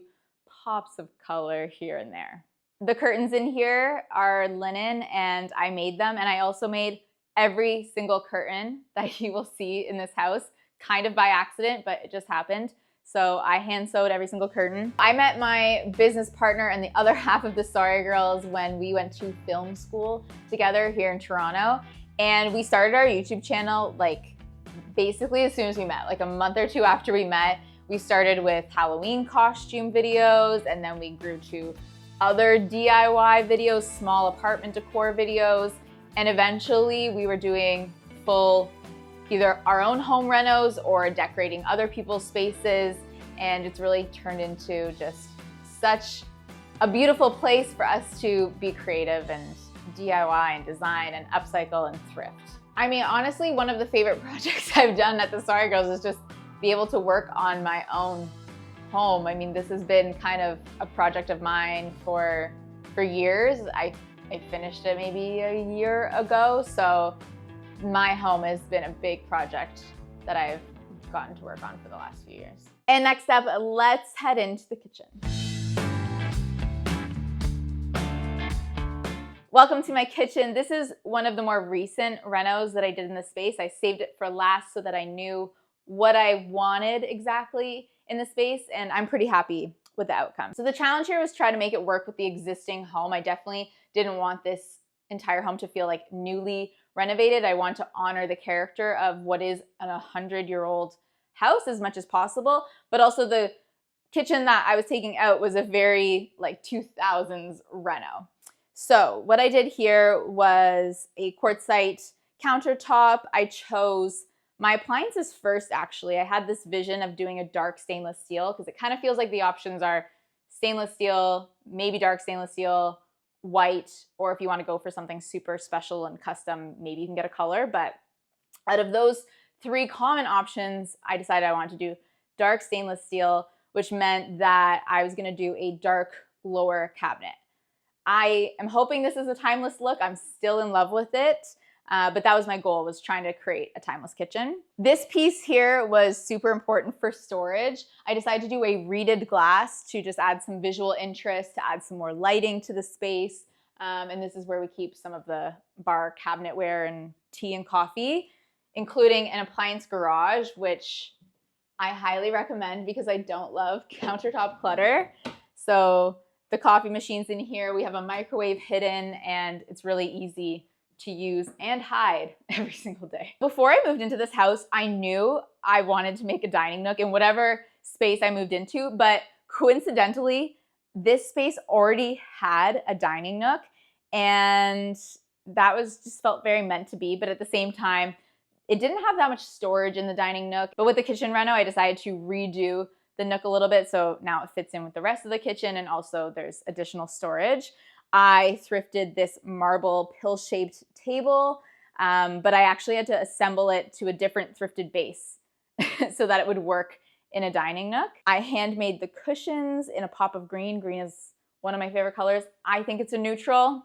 pops of color here and there. The curtains in here are linen and I made them, and I also made every single curtain that you will see in this house kind of by accident, but it just happened. So I hand sewed every single curtain. I met my business partner and the other half of the Sorry Girls when we went to film school together here in Toronto. And we started our YouTube channel like basically as soon as we met, like a month or two after we met. We started with Halloween costume videos, and then we grew to other DIY videos, small apartment decor videos, and eventually we were doing full either our own home renos or decorating other people's spaces, and it's really turned into just such a beautiful place for us to be creative and DIY and design and upcycle and thrift. I mean, honestly, one of the favorite projects I've done at the Sorry Girls is just be able to work on my own home. I mean, this has been kind of a project of mine for years. I finished it maybe a year ago, so my home has been a big project that I've gotten to work on for the last few years. And next up, let's head into the kitchen. Welcome to my kitchen. This is one of the more recent renos that I did in the space. I saved it for last so that I knew what I wanted exactly in the space, and I'm pretty happy with the outcome. So the challenge here was try to make it work with the existing home. I definitely didn't want this entire home to feel like newly renovated. I want to honor the character of what is an 100-year-old house as much as possible, but also the kitchen that I was taking out was a very like 2000s reno. So what I did here was a quartzite countertop. I chose my appliances first, actually. I had this vision of doing a dark stainless steel because it kind of feels like the options are stainless steel, maybe dark stainless steel, white, or if you want to go for something super special and custom, maybe you can get a color. But out of those three common options, I decided I wanted to do dark stainless steel, which meant that I was going to do a dark lower cabinet. I am hoping this is a timeless look. I'm still in love with it. But that was my goal, was trying to create a timeless kitchen. This piece here was super important for storage. I decided to do a reeded glass to just add some visual interest, to add some more lighting to the space. And this is where we keep some of the bar cabinetware and tea and coffee, including an appliance garage, which I highly recommend because I don't love countertop clutter. So the coffee machine's in here. We have a microwave hidden, and it's really easy to use and hide every single day. Before I moved into this house, I knew I wanted to make a dining nook in whatever space I moved into, but coincidentally, this space already had a dining nook, and that was just felt very meant to be. But at the same time, it didn't have that much storage in the dining nook. But with the kitchen reno, I decided to redo the nook a little bit, so now it fits in with the rest of the kitchen, and also there's additional storage. I thrifted this marble pill-shaped table, but I actually had to assemble it to a different thrifted base so that it would work in a dining nook. I handmade the cushions in a pop of green. Green is one of my favorite colors. I think it's a neutral.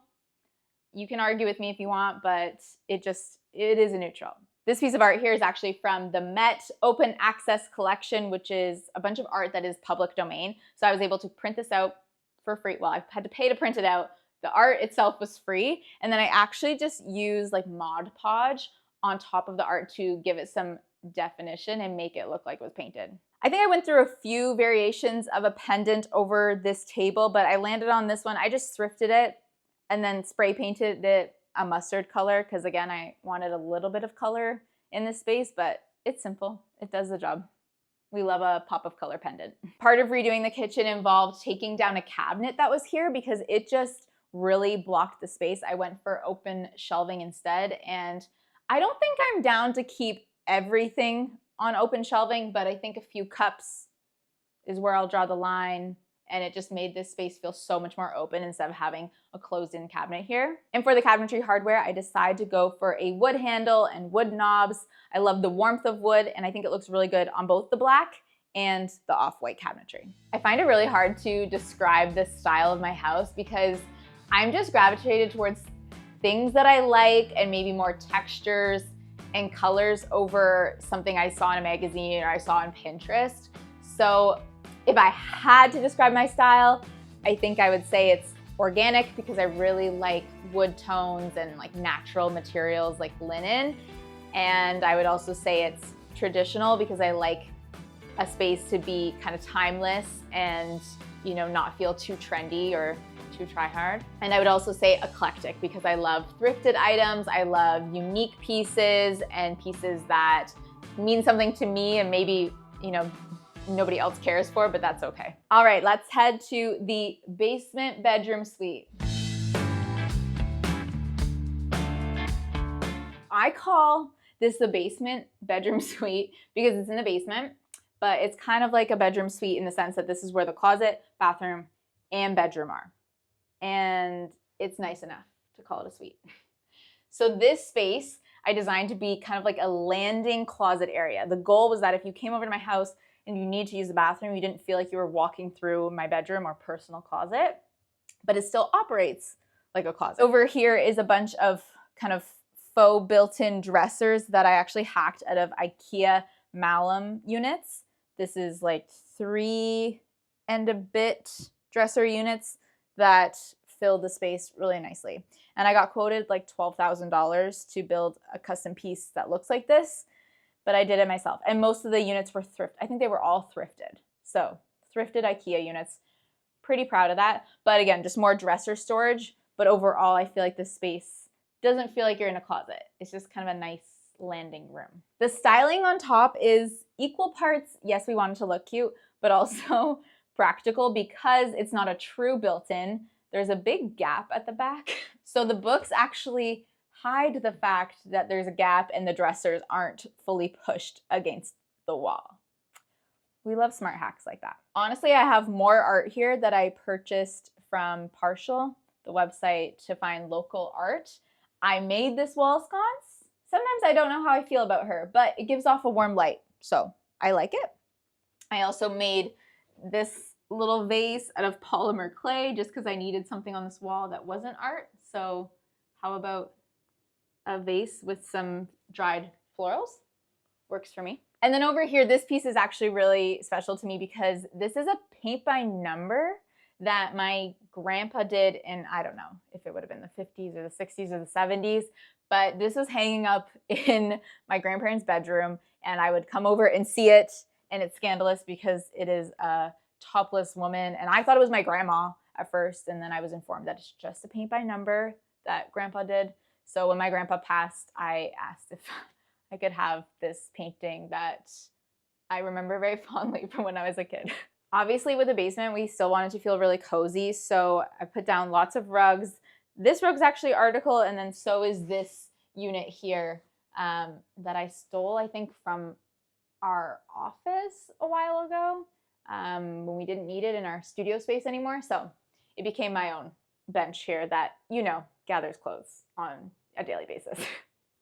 You can argue with me if you want, but it is a neutral. This piece of art here is actually from the Met Open Access Collection, which is a bunch of art that is public domain. So I was able to print this out for free. Well, I had to pay to print it out. The art itself was free. And then I actually just used like Mod Podge on top of the art to give it some definition and make it look like it was painted. I think I went through a few variations of a pendant over this table, but I landed on this one. I just thrifted it and then spray painted it a mustard color because, again, I wanted a little bit of color in this space, but it's simple. It does the job. We love a pop of color pendant. Part of redoing the kitchen involved taking down a cabinet that was here because it just really blocked the space. I went for open shelving instead, and I don't think I'm down to keep everything on open shelving, but I think a few cups is where I'll draw the line. And it just made this space feel so much more open instead of having a closed-in cabinet here. And for the cabinetry hardware, I decided to go for a wood handle and wood knobs. I love the warmth of wood, and I think it looks really good on both the black and the off-white cabinetry. I find it really hard to describe the style of my house because I'm just gravitated towards things that I like and maybe more textures and colors over something I saw in a magazine or I saw on Pinterest. So if I had to describe my style, I think I would say it's organic because I really like wood tones and like natural materials like linen. And I would also say it's traditional because I like a space to be kind of timeless and, you know, not feel too trendy or too try hard. And I would also say eclectic because I love thrifted items. I love unique pieces and pieces that mean something to me and maybe, you know, nobody else cares for, but that's okay. All right, let's head to the basement bedroom suite. I call this the basement bedroom suite because it's in the basement, but it's kind of like a bedroom suite in the sense that this is where the closet, bathroom, and bedroom are. And it's nice enough to call it a suite. So this space I designed to be kind of like a landing closet area. The goal was that if you came over to my house and you need to use the bathroom, you didn't feel like you were walking through my bedroom or personal closet, but it still operates like a closet. Over here is a bunch of kind of faux built-in dressers that I actually hacked out of IKEA Malum units. This is like 3 and a bit dresser units that fill the space really nicely. And I got quoted like $12,000 to build a custom piece that looks like this, but I did it myself. And most of the units were thrift. I think they were all thrifted. So thrifted IKEA units, pretty proud of that. But again, just more dresser storage. But overall, I feel like this space doesn't feel like you're in a closet. It's just kind of a nice landing room. The styling on top is equal parts, yes, we want it to look cute, but also practical because it's not a true built-in. There's a big gap at the back. So the books actually hide the fact that there's a gap and the dressers aren't fully pushed against the wall. We love smart hacks like that. Honestly, I have more art here that I purchased from Partial, the website to find local art. I made this wall sconce. Sometimes I don't know how I feel about her, but it gives off a warm light, so I like it. I also made this little vase out of polymer clay just because I needed something on this wall that wasn't art. So how about a vase with some dried florals? Works for me. And then over here, this piece is actually really special to me because this is a paint by number that my grandpa did in, I don't know if it would have been the 50s or the 60s or the 70s, but this was hanging up in my grandparents' bedroom and I would come over and see it, and it's scandalous because it is a topless woman, and I thought it was my grandma at first, and then I was informed that it's just a paint by number that grandpa did. So when my grandpa passed, I asked if I could have this painting that I remember very fondly from when I was a kid. Obviously with the basement, we still wanted to feel really cozy, so I put down lots of rugs. This rug's actually article, and then so is this unit here that I stole, I think, from our office a while ago when we didn't need it in our studio space anymore. So it became my own bench here that, you know, gathers clothes on a daily basis.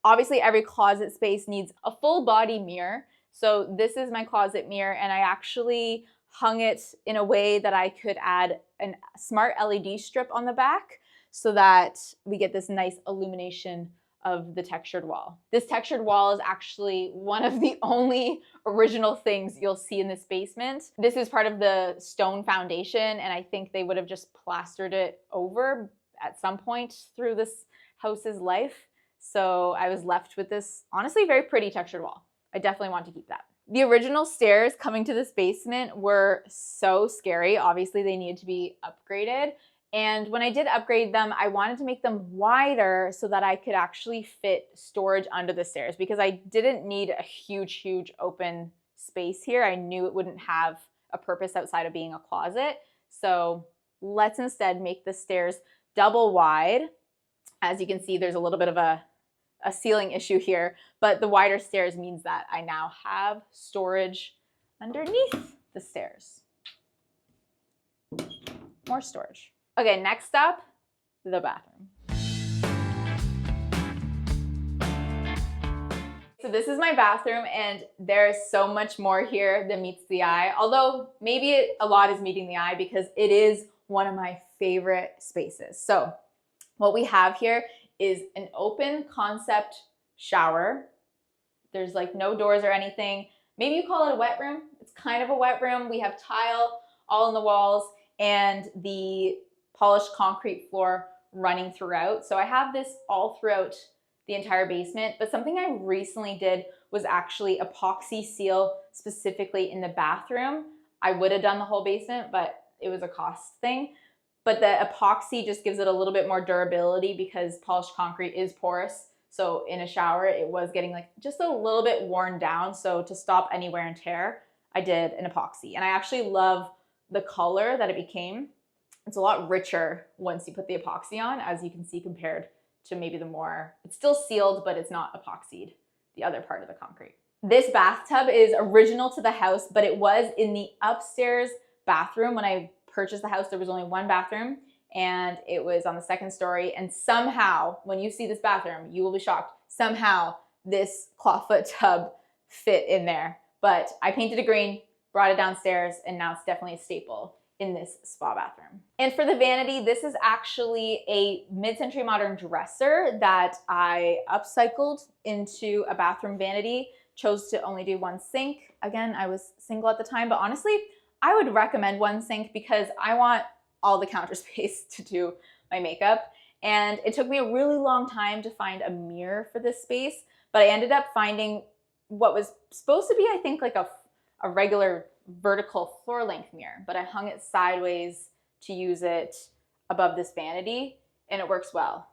Obviously, every closet space needs a full body mirror. So this is my closet mirror, and I actually hung it in a way that I could add a smart LED strip on the back so that we get this nice illumination of the textured wall. This textured wall is actually one of the only original things you'll see in this basement. This is part of the stone foundation, and I think they would have just plastered it over at some point through this house's life. So I was left with this honestly very pretty textured wall. I definitely want to keep that. The original stairs coming to this basement were so scary. Obviously they needed to be upgraded. And when I did upgrade them, I wanted to make them wider so that I could actually fit storage under the stairs because I didn't need a huge open space here. I knew it wouldn't have a purpose outside of being a closet. So let's instead make the stairs double wide. As you can see, there's a little bit of a a ceiling issue here, but the wider stairs means that I now have storage underneath the stairs. More storage. Okay, next up, the bathroom. So this is my bathroom, and there's so much more here than meets the eye. Although maybe a lot is meeting the eye because it is one of my favorite spaces. So what we have here is an open concept shower. There's like no doors or anything. Maybe you call it a wet room. It's kind of a wet room. We have tile all in the walls and the polished concrete floor running throughout. So I have this all throughout the entire basement, but something I recently did was actually epoxy seal specifically in the bathroom. I would have done the whole basement, but it was a cost thing. But the epoxy just gives it a little bit more durability because polished concrete is porous. So in a shower, it was getting like just a little bit worn down. So to stop any wear and tear, I did an epoxy. And I actually love the color that it became. It's a lot richer once you put the epoxy on, as you can see, compared to maybe the more, it's still sealed, but it's not epoxied, the other part of the concrete. This bathtub is original to the house, but it was in the upstairs bathroom. When I purchased the house, there was only one bathroom and it was on the second story. And somehow, when you see this bathroom, you will be shocked. Somehow this clawfoot tub fit in there, but I painted it green, brought it downstairs, and now it's definitely a staple in this spa bathroom. And for the vanity, this is actually a mid-century modern dresser that I upcycled into a bathroom vanity. Chose to only do one sink. Again, I was single at the time, but honestly, I would recommend one sink because I want all the counter space to do my makeup. And it took me a really long time to find a mirror for this space, but I ended up finding what was supposed to be, I think, like a regular vertical floor length mirror, but I hung it sideways to use it above this vanity, and it works well.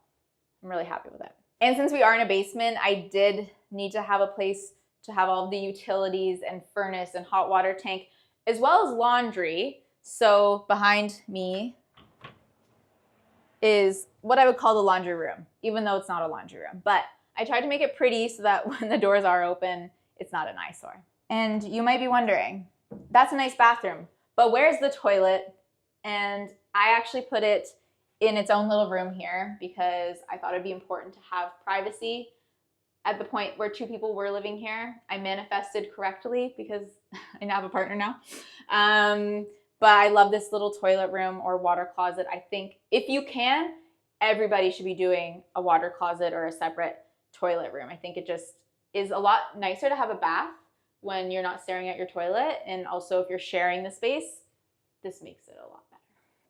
I'm really happy with it. And since we are in a basement, I did need to have a place to have all the utilities and furnace and hot water tank, as well as laundry. So behind me is what I would call the laundry room, even though it's not a laundry room. But I tried to make it pretty so that when the doors are open, it's not an eyesore. And you might be wondering, that's a nice bathroom, but where's the toilet? And I actually put it in its own little room here because I thought it'd be important to have privacy. At the point where two people were living here, I manifested correctly because I now have a partner now. But I love this little toilet room or water closet. I think if you can, everybody should be doing a water closet or a separate toilet room. I think it just is a lot nicer to have a bath when you're not staring at your toilet. And also if you're sharing the space, this makes it a lot better.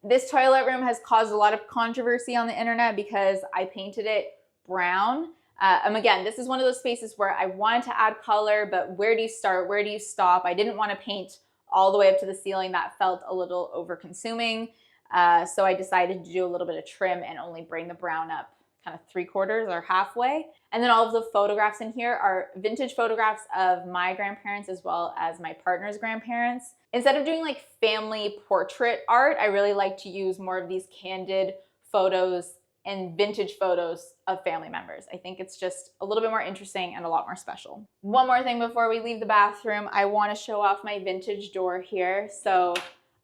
This toilet room has caused a lot of controversy on the internet because I painted it brown. Again, this is one of those spaces where I wanted to add color, but where do you start? Where do you stop? I didn't want to paint all the way up to the ceiling. That felt a little over-consuming. So I decided to do a little bit of trim and only bring the brown up kind of 3/4 or halfway. And then all of the photographs in here are vintage photographs of my grandparents as well as my partner's grandparents. Instead of doing like family portrait art, I really like to use more of these candid photos and vintage photos of family members. I think it's just a little bit more interesting and a lot more special. One more thing before we leave the bathroom, I want to show off my vintage door here. So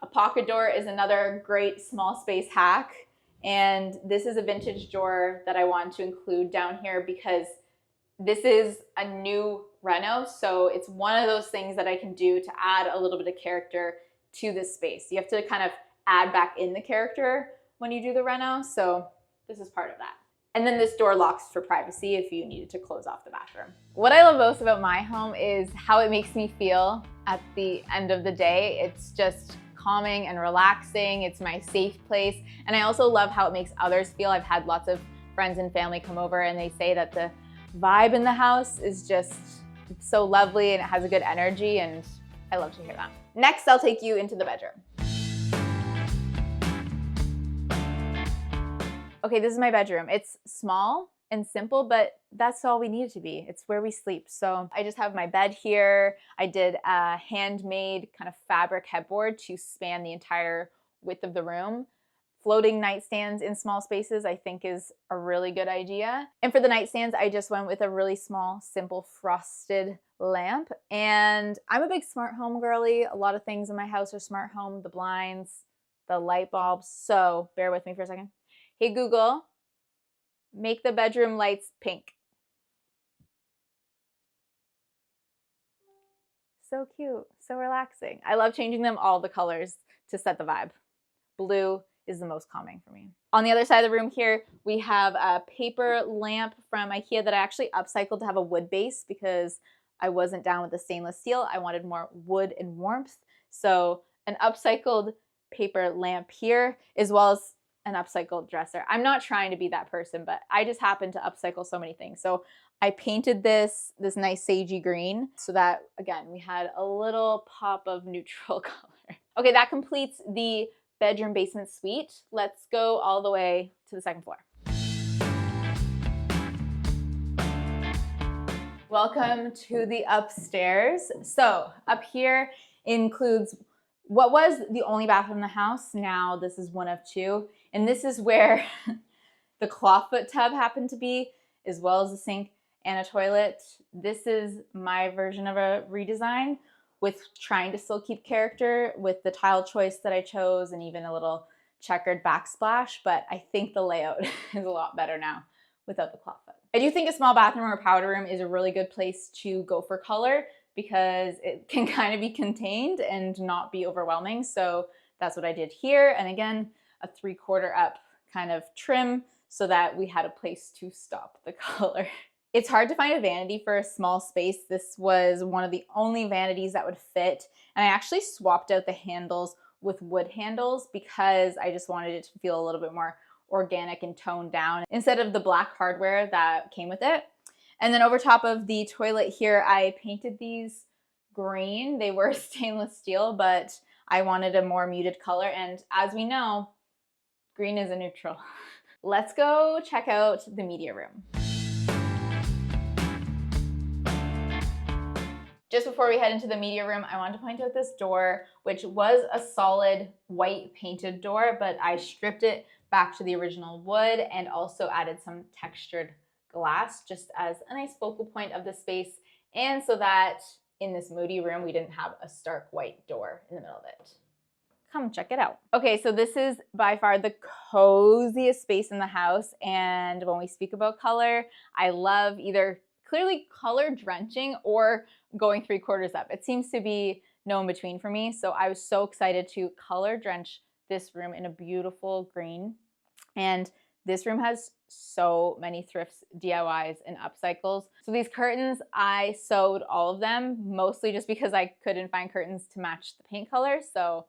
a pocket door is another great small space hack. And this is a vintage door that I want to include down here because this is a new reno. So it's one of those things that I can do to add a little bit of character to this space. You have to kind of add back in the character when you do the reno. So this is part of that. And then this door locks for privacy if you needed to close off the bathroom. What I love most about my home is how it makes me feel at the end of the day. It's just calming and relaxing. It's my safe place. And I also love how it makes others feel. I've had lots of friends and family come over and they say that the vibe in the house is just, it's so lovely and it has a good energy, and I love to hear that. Next, I'll take you into the bedroom. Okay, this is my bedroom. It's small and simple, but that's all we need it to be. It's where we sleep. So I just have my bed here. I did a handmade kind of fabric headboard to span the entire width of the room. floating nightstands in small spaces I think is a really good idea. And for the nightstands, I just went with a really small, simple frosted lamp. And I'm a big smart home girly. A lot of things in my house are smart home, the blinds, the light bulbs. So bear with me for a second. Hey Google, make the bedroom lights pink. So cute, so relaxing. I love changing them all the colors to set the vibe. Blue is the most calming for me. On the other side of the room here, we have a paper lamp from IKEA that I actually upcycled to have a wood base because I wasn't down with the stainless steel. I wanted more wood and warmth. So an upcycled paper lamp here, as well as an upcycled dresser. I'm not trying to be that person, but I just happen to upcycle so many things. So I painted this nice sagey green so that, again, we had a little pop of neutral color. Okay, that completes the bedroom basement suite. Let's go all the way to the second floor. Welcome to the upstairs. So up here includes what was the only bathroom in the house. Now this is one of two. And this is where the clawfoot tub happened to be, as well as a sink and a toilet. This is my version of a redesign, with trying to still keep character with the tile choice that I chose and even a little checkered backsplash, but I think the layout is a lot better now without the clawfoot. I do think a small bathroom or powder room is a really good place to go for color because it can kind of be contained and not be overwhelming. So that's what I did here. And again, a 3/4 up kind of trim so that we had a place to stop the color. It's hard to find a vanity for a small space. This was one of the only vanities that would fit. And I actually swapped out the handles with wood handles because I just wanted it to feel a little bit more organic and toned down instead of the black hardware that came with it. And then over top of the toilet here, I painted these green. They were stainless steel, but I wanted a more muted color. And as we know, green is a neutral. Let's go check out the media room. Just before we head into the media room, I wanted to point out this door, which was a solid white painted door, but I stripped it back to the original wood and also added some textured glass just as a nice focal point of the space, and so that in this moody room, we didn't have a stark white door in the middle of it. Come check it out. Okay, so this is by far the coziest space in the house, and when we speak about color, I love either clearly color drenching or going 3/4 up. It seems to be no in between for me. So I was so excited to color drench this room in a beautiful green. And this room has so many thrifts, DIYs, and upcycles. So these curtains, I sewed all of them, mostly just because I couldn't find curtains to match the paint color. So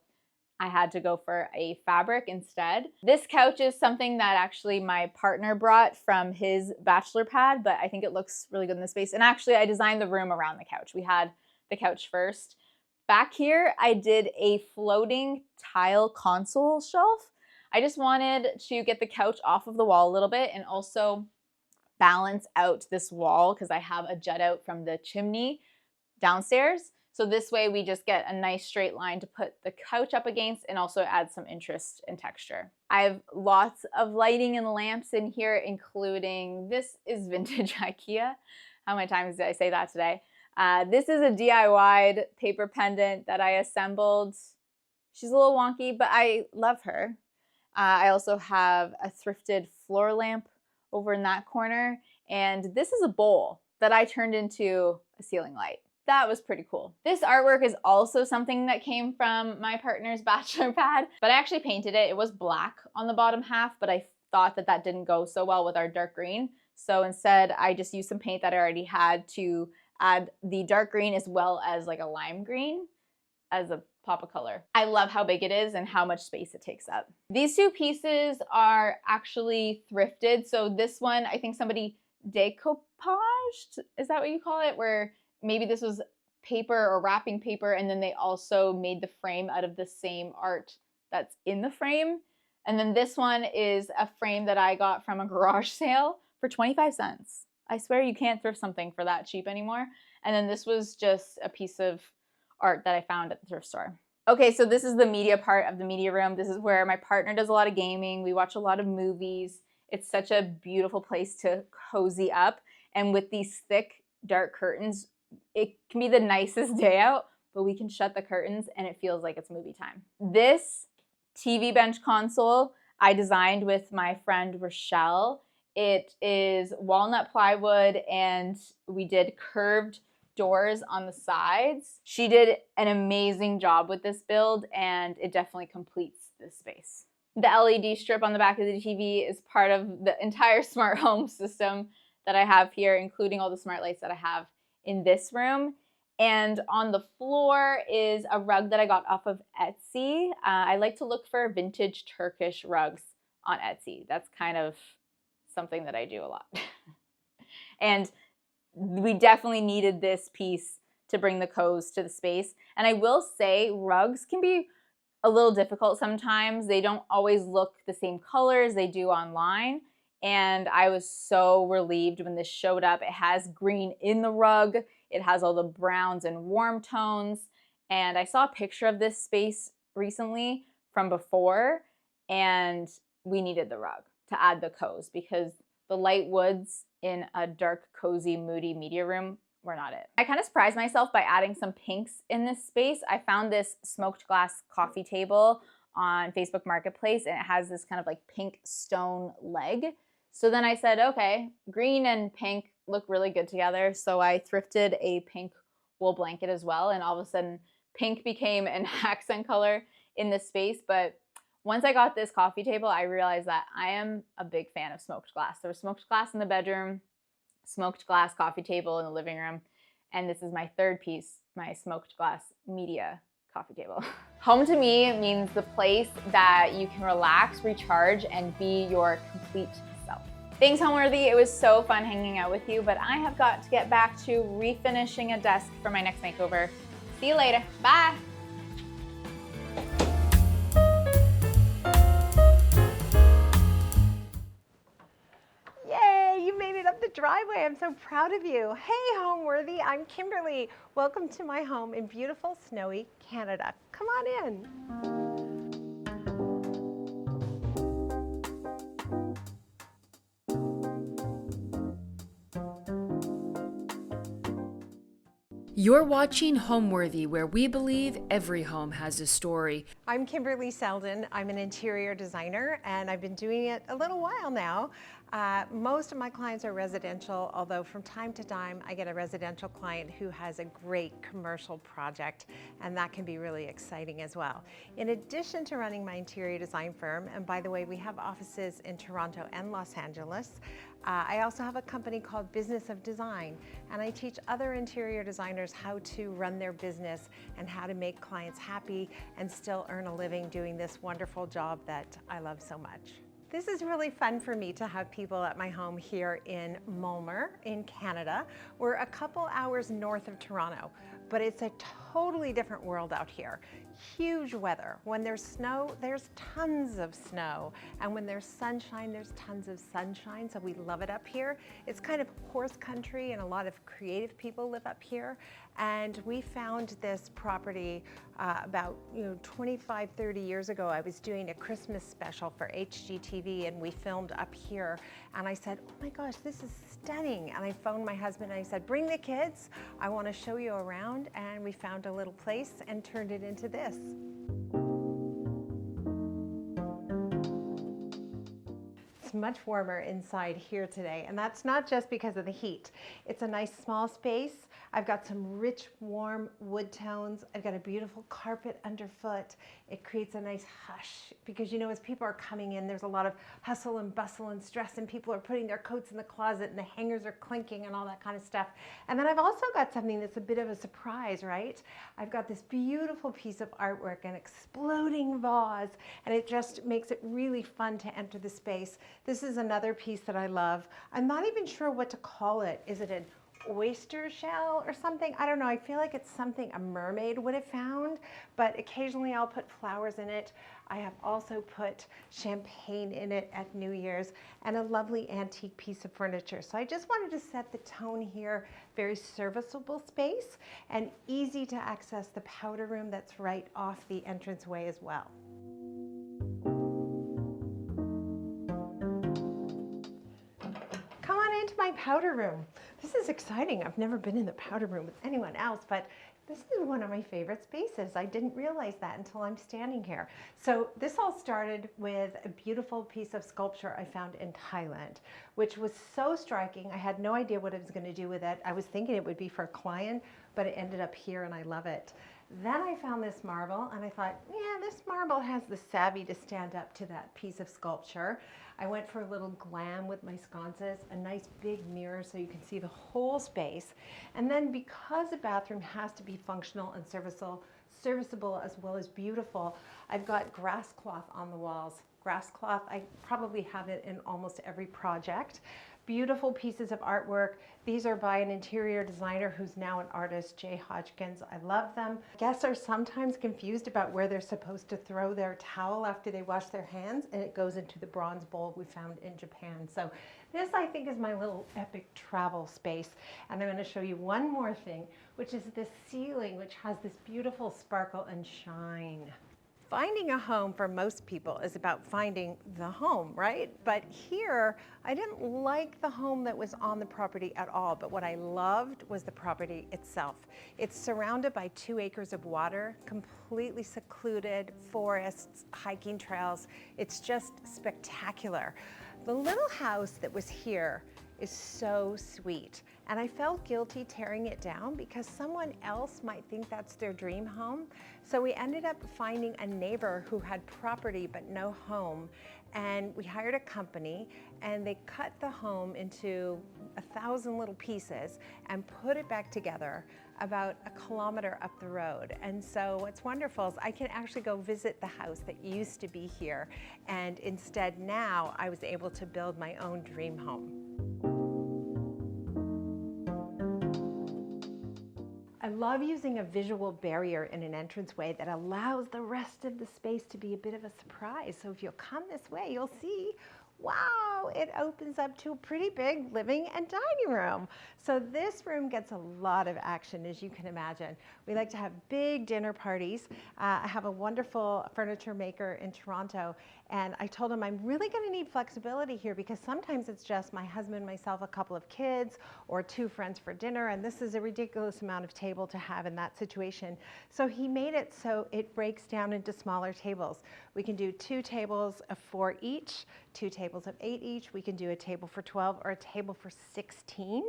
I had to go for a fabric instead. This couch is something that actually my partner brought from his bachelor pad, but I think it looks really good in the space. And actually I designed the room around the couch. We had the couch first. Back here, I did a floating tile console shelf. I just wanted to get the couch off of the wall a little bit and also balance out this wall because I have a jut out from the chimney downstairs. So this way we just get a nice straight line to put the couch up against and also add some interest and texture. I have lots of lighting and lamps in here, including, this is vintage IKEA. How many times did I say that today? This is a DIY'd paper pendant that I assembled. She's a little wonky, but I love her. I also have a thrifted floor lamp over in that corner. And this is a bowl that I turned into a ceiling light. That was pretty cool. This artwork is also something that came from my partner's bachelor pad, but I actually painted it. It was black on the bottom half, but I thought that that didn't go so well with our dark green. So instead, I just used some paint that I already had to add the dark green as well as like a lime green as a pop of color. I love how big it is and how much space it takes up. These two pieces are actually thrifted. So this one, I think somebody decoupaged, is that what you call it? Where maybe this was paper or wrapping paper, and then they also made the frame out of the same art that's in the frame. And then this one is a frame that I got from a garage sale for 25 cents. I swear you can't thrift something for that cheap anymore. And then this was just a piece of art that I found at the thrift store. Okay, so this is the media part of the media room. This is where my partner does a lot of gaming. We watch a lot of movies. It's such a beautiful place to cozy up. And with these thick, dark curtains, it can be the nicest day out, but we can shut the curtains and it feels like it's movie time. This TV bench console I designed with my friend Rochelle. It is walnut plywood and we did curved doors on the sides. She did an amazing job with this build and it definitely completes this space. The LED strip on the back of the TV is part of the entire smart home system that I have here, including all the smart lights that I have in this room. And on the floor is a rug that I got off of Etsy. I like to look for vintage Turkish rugs on Etsy. That's kind of something that I do a lot. And we definitely needed this piece to bring the cozy to the space. And I will say rugs can be a little difficult sometimes. They don't always look the same color as they do online. And I was so relieved when this showed up. It has green in the rug. It has all the browns and warm tones. And I saw a picture of this space recently from before, and we needed the rug to add the cozy because the light woods in a dark, cozy, moody media room were not it. I kind of surprised myself by adding some pinks in this space. I found this smoked glass coffee table on Facebook Marketplace, and it has this kind of like pink stone leg. So then I said, okay, green and pink look really good together. So I thrifted a pink wool blanket as well, and all of a sudden pink became an accent color in this space. But once I got this coffee table, I realized that I am a big fan of smoked glass. There was smoked glass in the bedroom, smoked glass coffee table in the living room, and this is my third piece, my smoked glass media coffee table. Home to me means the place that you can relax, recharge, and be your complete self. Thanks, Homeworthy. It was so fun hanging out with you, but I have got to get back to refinishing a desk for my next makeover. See you later. Bye. Driveway. I'm so proud of you. Hey, Homeworthy, I'm Kimberly. Welcome to my home in beautiful, snowy Canada. Come on in. You're watching Homeworthy, where we believe every home has a story. I'm Kimberly Selden. I'm an interior designer, and I've been doing it a little while now. Most of my clients are residential, although from time to time I get a residential client who has a great commercial project, and that can be really exciting as well. In addition to running my interior design firm, and by the way, we have offices in Toronto and Los Angeles, I also have a company called Business of Design, and I teach other interior designers how to run their business and how to make clients happy and still earn a living doing this wonderful job that I love so much. This is really fun for me to have people at my home here in Mulmer in Canada. We're a couple hours north of Toronto, but it's a totally different world out here. Huge weather. When there's snow, there's tons of snow. And when there's sunshine, there's tons of sunshine. So we love it up here. It's kind of horse country and a lot of creative people live up here. And we found this property about 25, 30 years ago. I was doing a Christmas special for HGTV and we filmed up here. And I said, oh my gosh, this is stunning. And I phoned my husband and I said, bring the kids. I want to show you around. And we found a little place and turned it into this. It's much warmer inside here today, and that's not just because of the heat. It's a nice small space. I've got some rich, warm wood tones. I've got a beautiful carpet underfoot. It creates a nice hush because, as people are coming in, there's a lot of hustle and bustle and stress, and people are putting their coats in the closet and the hangers are clinking and all that kind of stuff. And then I've also got something that's a bit of a surprise, right? I've got this beautiful piece of artwork, an exploding vase, and it just makes it really fun to enter the space. This is another piece that I love. I'm not even sure what to call it. Is it an oyster shell or something. I don't know, I feel like it's something a mermaid would have found, but occasionally I'll put flowers in it. I have also put champagne in it at New Year's and a lovely antique piece of furniture. So I just wanted to set the tone here, very serviceable space and easy to access the powder room that's right off the entranceway as well. Come on into my powder room. This is exciting. I've never been in the powder room with anyone else, but this is one of my favorite spaces. I didn't realize that until I'm standing here. So this all started with a beautiful piece of sculpture I found in Thailand, which was so striking. I had no idea what I was going to do with it. I was thinking it would be for a client, but it ended up here and I love it. Then I found this marble and I thought, yeah, this marble has the savvy to stand up to that piece of sculpture. I went for a little glam with my sconces, a nice big mirror so you can see the whole space. And then because the bathroom has to be functional and serviceable as well as beautiful, I've got grass cloth on the walls. Grass cloth, I probably have it in almost every project. Beautiful pieces of artwork. These are by an interior designer who's now an artist, Jay Hodgkins. I love them. Guests are sometimes confused about where they're supposed to throw their towel after they wash their hands, and it goes into the bronze bowl we found in Japan. So this, I think, is my little epic travel space. And I'm going to show you one more thing, which is this ceiling, which has this beautiful sparkle and shine. Finding a home for most people is about finding the home, right? But here, I didn't like the home that was on the property at all, but what I loved was the property itself. It's surrounded by 2 acres of water, completely secluded, forests, hiking trails. It's just spectacular. The little house that was here is so sweet. And I felt guilty tearing it down because someone else might think that's their dream home. So we ended up finding a neighbor who had property but no home. And we hired a company and they cut the home into 1,000 little pieces and put it back together about 1 kilometer up the road. And so what's wonderful is I can actually go visit the house that used to be here. And instead now I was able to build my own dream home. I love using a visual barrier in an entranceway that allows the rest of the space to be a bit of a surprise. So if you'll come this way, you'll see, wow, it opens up to a pretty big living and dining room. So this room gets a lot of action, as you can imagine. We like to have big dinner parties. I have a wonderful furniture maker in Toronto, and I told him I'm really going to need flexibility here because sometimes it's just my husband, myself, a couple of kids, or 2 friends for dinner, and this is a ridiculous amount of table to have in that situation. So he made it so it breaks down into smaller tables. We can do 2 tables of 4 each, 2 tables of 8 each. We can do a table for 12 or a table for 16.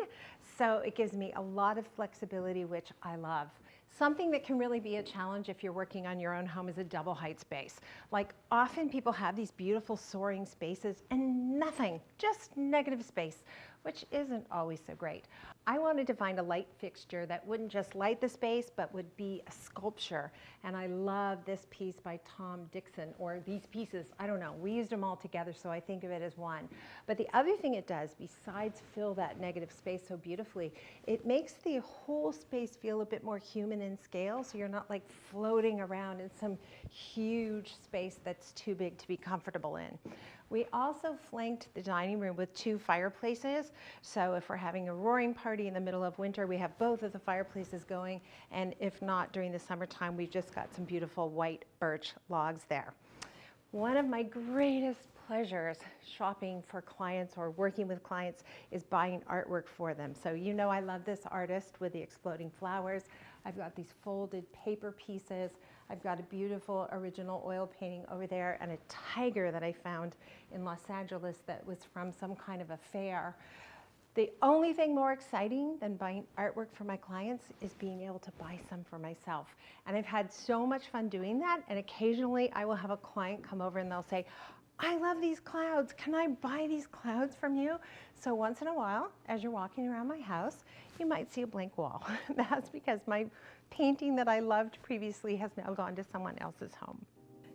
So it gives me a lot of flexibility, which I love. Something that can really be a challenge if you're working on your own home is a double height space. Like often people have these beautiful soaring spaces and nothing, just negative space, which isn't always so great. I wanted to find a light fixture that wouldn't just light the space, but would be a sculpture. And I love this piece by Tom Dixon, or these pieces, I don't know, we used them all together, so I think of it as one. But the other thing it does, besides fill that negative space so beautifully, it makes the whole space feel a bit more human in scale, so you're not like floating around in some huge space that's too big to be comfortable in. We also flanked the dining room with 2 fireplaces. So if we're having a roaring party in the middle of winter, we have both of the fireplaces going. And if not, during the summertime, we've just got some beautiful white birch logs there. One of my greatest pleasures shopping for clients or working with clients is buying artwork for them. So you know I love this artist with the exploding flowers. I've got these folded paper pieces. I've got a beautiful original oil painting over there and a tiger that I found in Los Angeles that was from some kind of a fair. The only thing more exciting than buying artwork for my clients is being able to buy some for myself. And I've had so much fun doing that, and occasionally I will have a client come over and they'll say, I love these clouds. Can I buy these clouds from you? So once in a while, as you're walking around my house, you might see a blank wall. That's because my painting that I loved previously has now gone to someone else's home.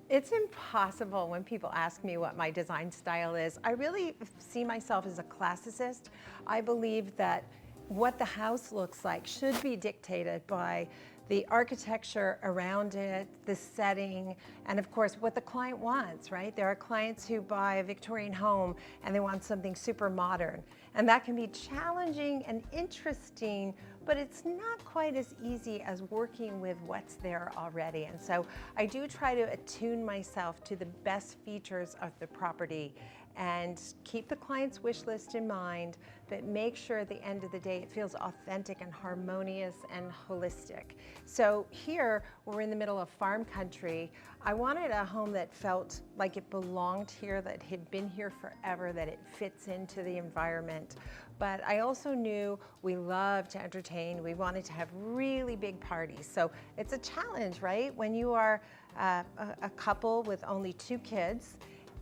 It's impossible when people ask me what my design style is. I really see myself as a classicist. I believe that what the house looks like should be dictated by the architecture around it, the setting, and of course what the client wants, right? There are clients who buy a Victorian home and they want something super modern. And that can be challenging and interesting, but it's not quite as easy as working with what's there already. And so I do try to attune myself to the best features of the property and keep the client's wish list in mind, but make sure at the end of the day it feels authentic and harmonious and holistic. So here, we're in the middle of farm country. I wanted a home that felt like it belonged here, that had been here forever, that it fits into the environment. But I also knew we love to entertain. We wanted to have really big parties. So it's a challenge, right? When you are a couple with only 2 kids,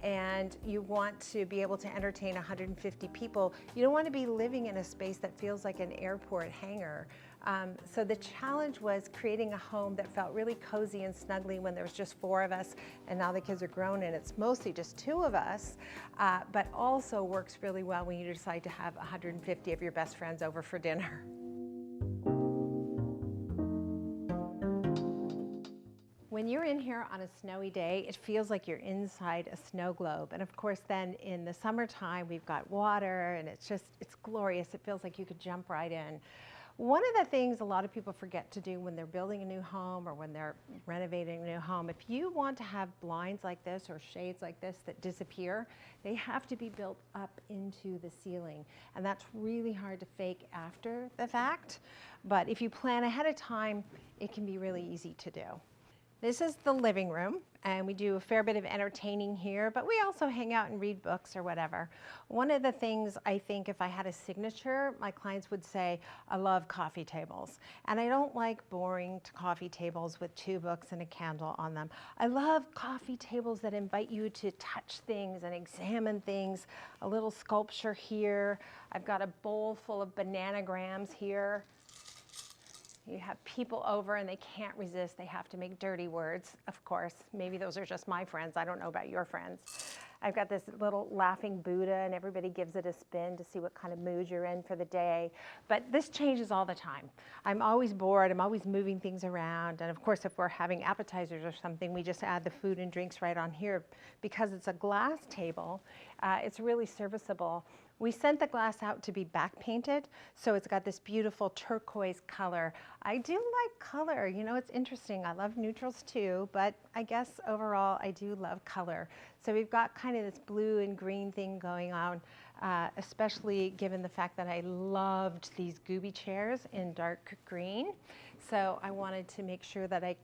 and you want to be able to entertain 150 people, you don't want to be living in a space that feels like an airport hangar. So the challenge was creating a home that felt really cozy and snuggly when there was just 4 of us, and now the kids are grown and it's mostly just 2 of us, but also works really well when you decide to have 150 of your best friends over for dinner. When you're in here on a snowy day, it feels like you're inside a snow globe. And of course, then in the summertime, we've got water and it's glorious. It feels like you could jump right in. One of the things a lot of people forget to do when they're building a new home or when they're renovating a new home, if you want to have blinds like this or shades like this that disappear, they have to be built up into the ceiling. And that's really hard to fake after the fact. But if you plan ahead of time, it can be really easy to do. This is the living room, and we do a fair bit of entertaining here, but we also hang out and read books or whatever. One of the things I think if I had a signature, my clients would say, I love coffee tables. And I don't like boring coffee tables with 2 books and a candle on them. I love coffee tables that invite you to touch things and examine things. A little sculpture here. I've got a bowl full of bananagrams here. You have people over and they can't resist. They have to make dirty words, of course. Maybe those are just my friends. I don't know about your friends. I've got this little laughing Buddha and everybody gives it a spin to see what kind of mood you're in for the day. But this changes all the time. I'm always bored. I'm always moving things around. And of course, if we're having appetizers or something, we just add the food and drinks right on here. Because it's a glass table, it's really serviceable. We sent the glass out to be back painted, so it's got this beautiful turquoise color. I do like color. You know, it's interesting. I love neutrals too, but I guess overall I do love color. So we've got kind of this blue and green thing going on, especially given the fact that I loved these Gooby chairs in dark green. So I wanted to make sure that I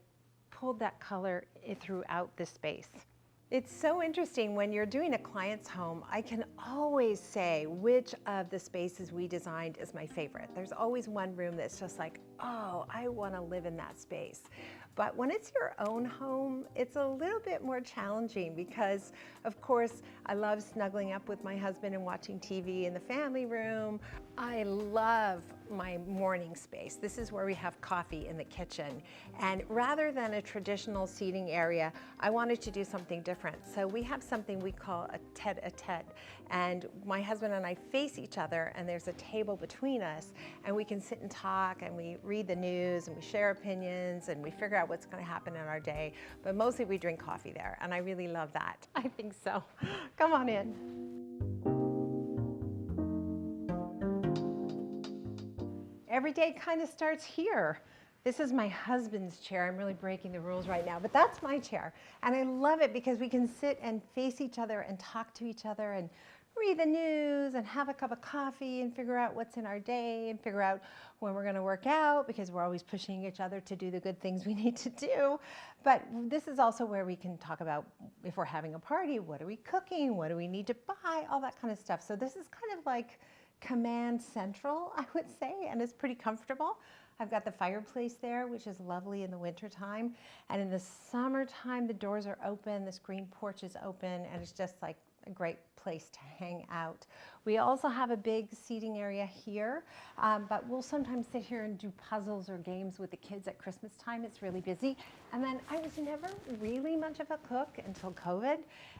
pulled that color throughout the space. It's so interesting when you're doing a client's home, I can always say which of the spaces we designed is my favorite. There's always one room that's just like, oh, I want to live in that space. But when it's your own home, it's a little bit more challenging because, of course, I love snuggling up with my husband and watching TV in the family room. I love my morning space. This is where we have coffee in the kitchen. And rather than a traditional seating area, I wanted to do something different. So we have something we call a tete-a-tete. And my husband and I face each other and there's a table between us and we can sit and talk and we read the news and we share opinions and we figure out what's going to happen in our day. But mostly we drink coffee there and I really love that. I think so. Come on in. Every day kind of starts here. This is my husband's chair. I'm really breaking the rules right now, but that's my chair. And I love it because we can sit and face each other and talk to each other and read the news and have a cup of coffee and figure out what's in our day and figure out when we're going to work out because we're always pushing each other to do the good things we need to do. But this is also where we can talk about if we're having a party, what are we cooking? What do we need to buy? All that kind of stuff. So this is kind of like command central, I would say, and it's pretty comfortable. I've got the fireplace there, which is lovely in the wintertime. And in the summertime, the doors are open, the screen porch is open, and it's just like a great place to hang out. We also have a big seating area here, but we'll sometimes sit here and do puzzles or games with the kids at Christmas time. It's really busy. And then I was never really much of a cook until COVID,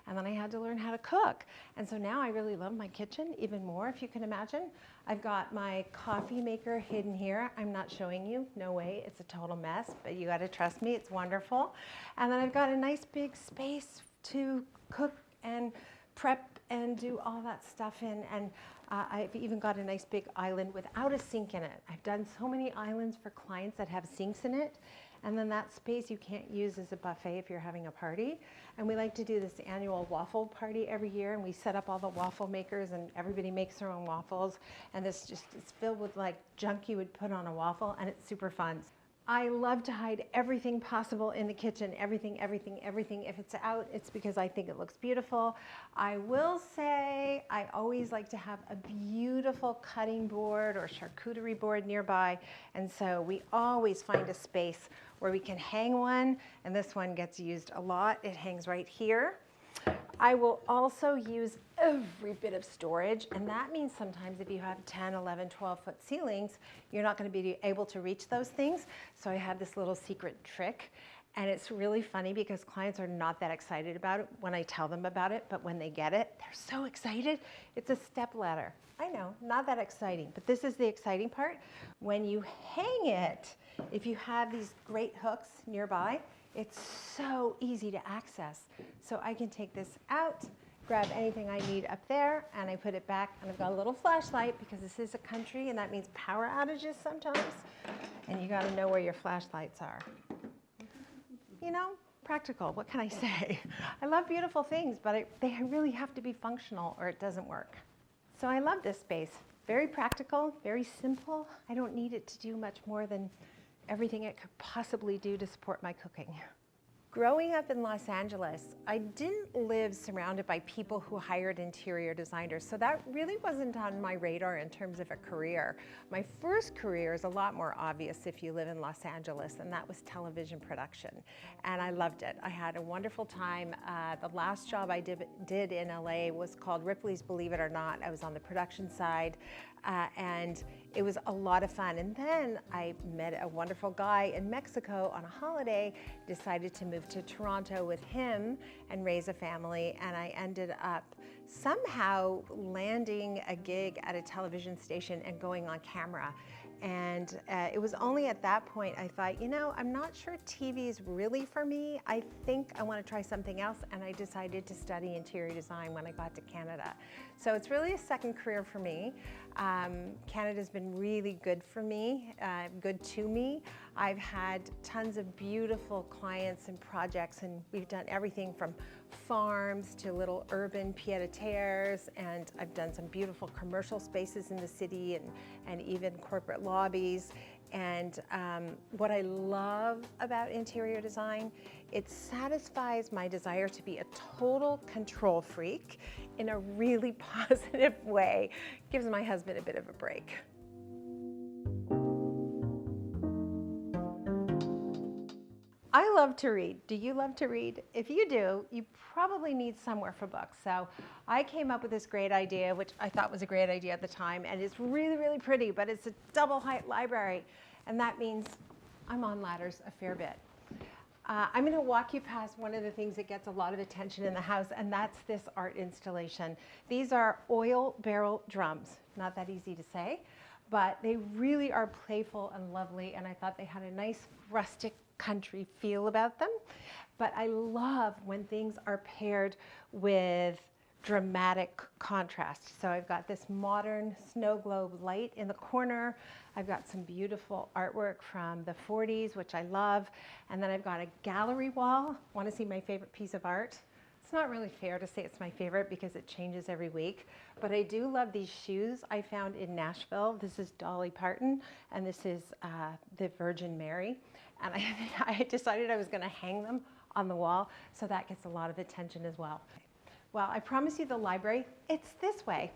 and then I had to learn how to cook. And so now I really love my kitchen even more, if you can imagine. I've got my coffee maker hidden here. I'm not showing you, no way, it's a total mess, but you gotta trust me, it's wonderful. And then I've got a nice big space to cook and prep and do all that stuff in. And I've even got a nice big island without a sink in it. I've done so many islands for clients that have sinks in it. And then that space you can't use as a buffet if you're having a party. And we like to do this annual waffle party every year, and we set up all the waffle makers and everybody makes their own waffles. And this just, it's filled with like junk you would put on a waffle, and it's super fun. I love to hide everything possible in the kitchen, everything. If it's out, it's because I think it looks beautiful. I will say I always like to have a beautiful cutting board or charcuterie board nearby, and so we always find a space where we can hang one, and this one gets used a lot. It hangs right here. I will also use every bit of storage, and that means sometimes if you have 10, 11, 12-foot ceilings, you're not going to be able to reach those things. So I have this little secret trick, and it's really funny because clients are not that excited about it when I tell them about it, but when they get it, they're so excited. It's a step ladder. I know, not that exciting, but this is the exciting part. When you hang it, if you have these great hooks nearby, it's so easy to access. So I can take this out, grab anything I need up there, and I put it back, and I've got a little flashlight because this is a country, and that means power outages sometimes, and you gotta know where your flashlights are. You know, practical, what can I say? I love beautiful things, but they really have to be functional or it doesn't work. So I love this space. Very practical, very simple. I don't need it to do much more than everything it could possibly do to support my cooking. Growing up in Los Angeles, I didn't live surrounded by people who hired interior designers, so that really wasn't on my radar in terms of a career. My first career is a lot more obvious if you live in Los Angeles, and that was television production, and I loved it. I had a wonderful time. The last job I did in LA was called Ripley's Believe It or Not. I was on the production side, and it was a lot of fun. And then I met a wonderful guy in Mexico on a holiday, decided to move to Toronto with him and raise a family, and I ended up somehow landing a gig at a television station and going on camera. And it was only at that point I thought, you know, I'm not sure TV is really for me. I think I want to try something else, and I decided to study interior design when I got to Canada. So it's really a second career for me. Canada's been really good for me, good to me. I've had tons of beautiful clients and projects, and we've done everything from farms to little urban pied-à-terres, and I've done some beautiful commercial spaces in the city and even corporate lobbies. And what I love about interior design, it satisfies my desire to be a total control freak in a really positive way. Gives my husband a bit of a break. I love to read. Do you love to read? If you do, you probably need somewhere for books. So I came up with this great idea, which I thought was a great idea at the time, and it's really, really pretty, but it's a double height library. And that means I'm on ladders a fair bit. I'm going to walk you past one of the things that gets a lot of attention in the house, and that's this art installation. These are oil barrel drums. Not that easy to say, but they really are playful and lovely, and I thought they had a nice rustic country feel about them. But I love when things are paired with dramatic contrast. So I've got this modern snow globe light in the corner. I've got some beautiful artwork from the 40s, which I love. And then I've got a gallery wall. Want to see my favorite piece of art? It's not really fair to say it's my favorite because it changes every week, but I do love these shoes I found in Nashville. This is Dolly Parton, and this is the Virgin Mary. And I decided I was going to hang them on the wall, so that gets a lot of attention as well. Well, I promise you the library, it's this way.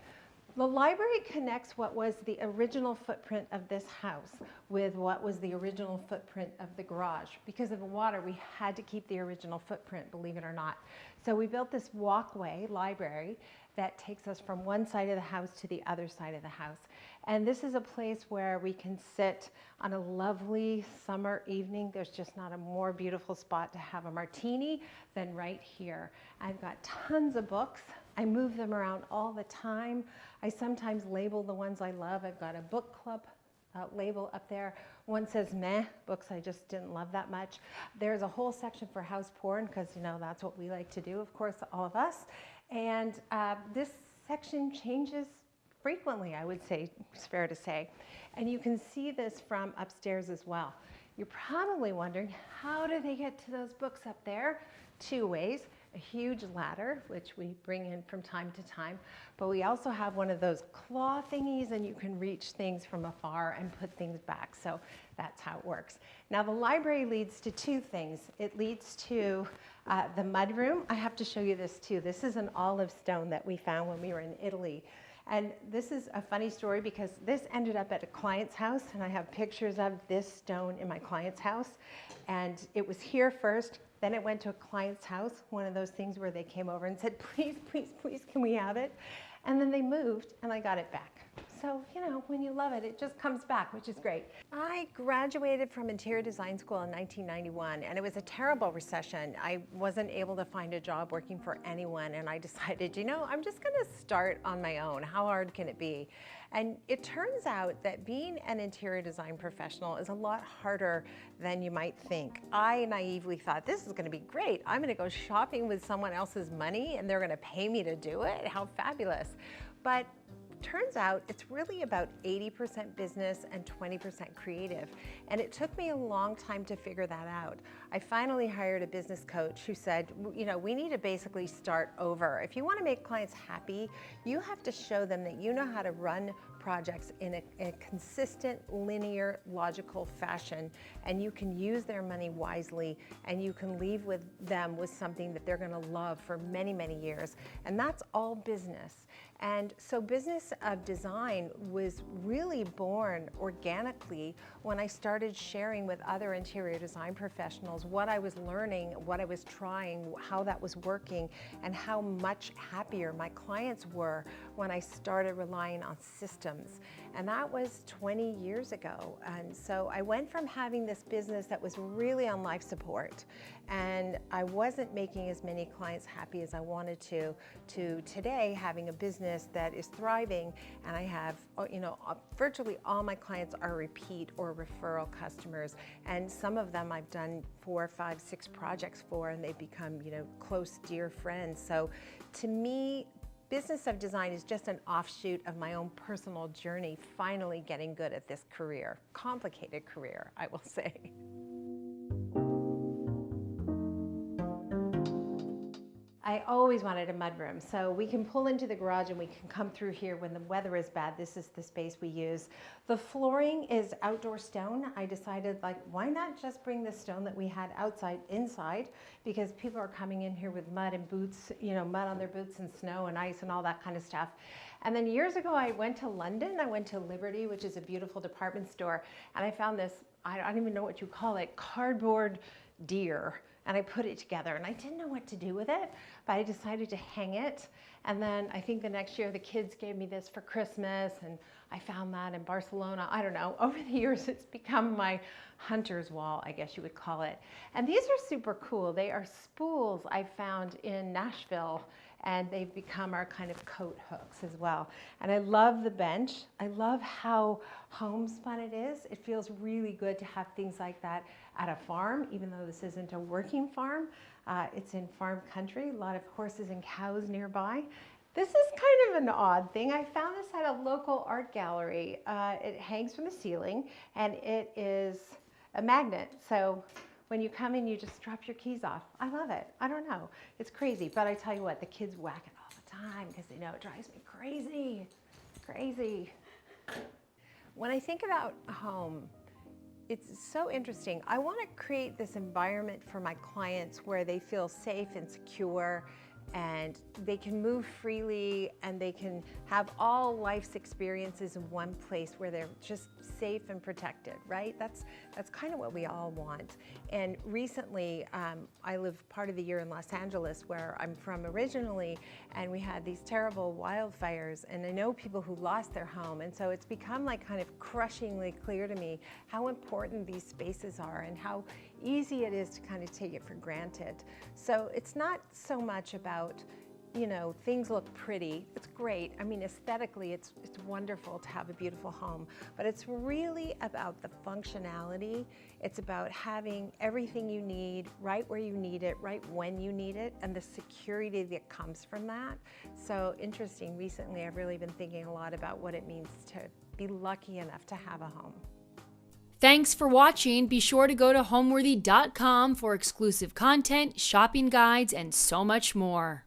The library connects what was the original footprint of this house with what was the original footprint of the garage. Because of the water, we had to keep the original footprint, believe it or not. So we built this walkway library that takes us from one side of the house to the other side of the house. And this is a place where we can sit on a lovely summer evening. There's just not a more beautiful spot to have a martini than right here. I've got tons of books. I move them around all the time. I sometimes label the ones I love. I've got a book club label up there. One says meh, books I just didn't love that much. There's a whole section for house porn because, you know, that's what we like to do, of course, all of us. And this section changes frequently, I would say, it's fair to say. And you can see this from upstairs as well. You're probably wondering, how do they get to those books up there? Two ways. A huge ladder, which we bring in from time to time, but we also have one of those claw thingies and you can reach things from afar and put things back. So that's how it works. Now the library leads to two things. It leads to the mudroom. I have to show you this too. This is an olive stone that we found when we were in Italy. And this is a funny story because this ended up at a client's house and I have pictures of this stone in my client's house. And it was here first, then it went to a client's house, one of those things where they came over and said, please, please, please, can we have it? And then they moved and I got it back. So, you know, when you love it, it just comes back, which is great. I graduated from interior design school in 1991, and it was a terrible recession. I wasn't able to find a job working for anyone, and I decided, you know, I'm just gonna start on my own. How hard can it be? And it turns out that being an interior design professional is a lot harder than you might think. I naively thought, this is gonna be great. I'm gonna go shopping with someone else's money and they're gonna pay me to do it. How fabulous. But turns out it's really about 80% business and 20% creative. And it took me a long time to figure that out. I finally hired a business coach who said, you know, we need to basically start over. If you want to make clients happy, you have to show them that you know how to run projects in a consistent, linear, logical fashion, and you can use their money wisely, and you can leave with them with something that they're going to love for many, many years. And that's all business. And so business of design was really born organically when I started sharing with other interior design professionals what I was learning, what I was trying, how that was working, and how much happier my clients were when I started relying on systems. And that was 20 years ago. And so I went from having this business that was really on life support, and I wasn't making as many clients happy as I wanted to today having a business that is thriving, and I have, you know, virtually all my clients are repeat or referral customers, and some of them I've done 4, 5, 6 projects for, and they've become, you know, close, dear friends. So to me, business of design is just an offshoot of my own personal journey, finally getting good at this career. Complicated career, I will say. I always wanted a mudroom, so we can pull into the garage and we can come through here when the weather is bad. This is the space we use. The flooring is outdoor stone. I decided, like, why not just bring the stone that we had outside inside, because people are coming in here with mud and boots, you know, mud on their boots and snow and ice and all that kind of stuff. And then years ago I went to London. I went to Liberty, which is a beautiful department store, and I found this, I don't even know what you call it, cardboard deer. And I put it together, and I didn't know what to do with it, but I decided to hang it. And then I think the next year the kids gave me this for Christmas, and I found that in Barcelona. I don't know. Over the years, it's become my hunter's wall, I guess you would call it. And these are super cool. They are spools I found in Nashville, and they've become our kind of coat hooks as well. And I love the bench. I love how homespun it is. It feels really good to have things like that at a farm, even though this isn't a working farm. It's in farm country, a lot of horses and cows nearby. This is kind of an odd thing. I found this at a local art gallery. It hangs from the ceiling, and it is a magnet. So when you come in, you just drop your keys off. I love it. I don't know. It's crazy, but I tell you what, the kids whack it all the time because they know it drives me crazy, crazy. When I think about home, it's so interesting. I want to create this environment for my clients where they feel safe and secure. and they can move freely and they can have all life's experiences in one place where they're just safe and protected, right? That's kind of what we all want. And recently, I live part of the year in Los Angeles, where I'm from originally, and we had these terrible wildfires, and I know people who lost their home, and so it's become like kind of crushingly clear to me how important these spaces are and how easy it is to kind of take it for granted. So it's not so much about, you know, things look pretty. It's great. I mean, aesthetically, it's wonderful to have a beautiful home, but it's really about the functionality. It's about having everything you need right where you need it, right when you need it, and the security that comes from that. So interesting, recently I've really been thinking a lot about what it means to be lucky enough to have a home. Thanks for watching. Be sure to go to homeworthy.com for exclusive content, shopping guides, and so much more.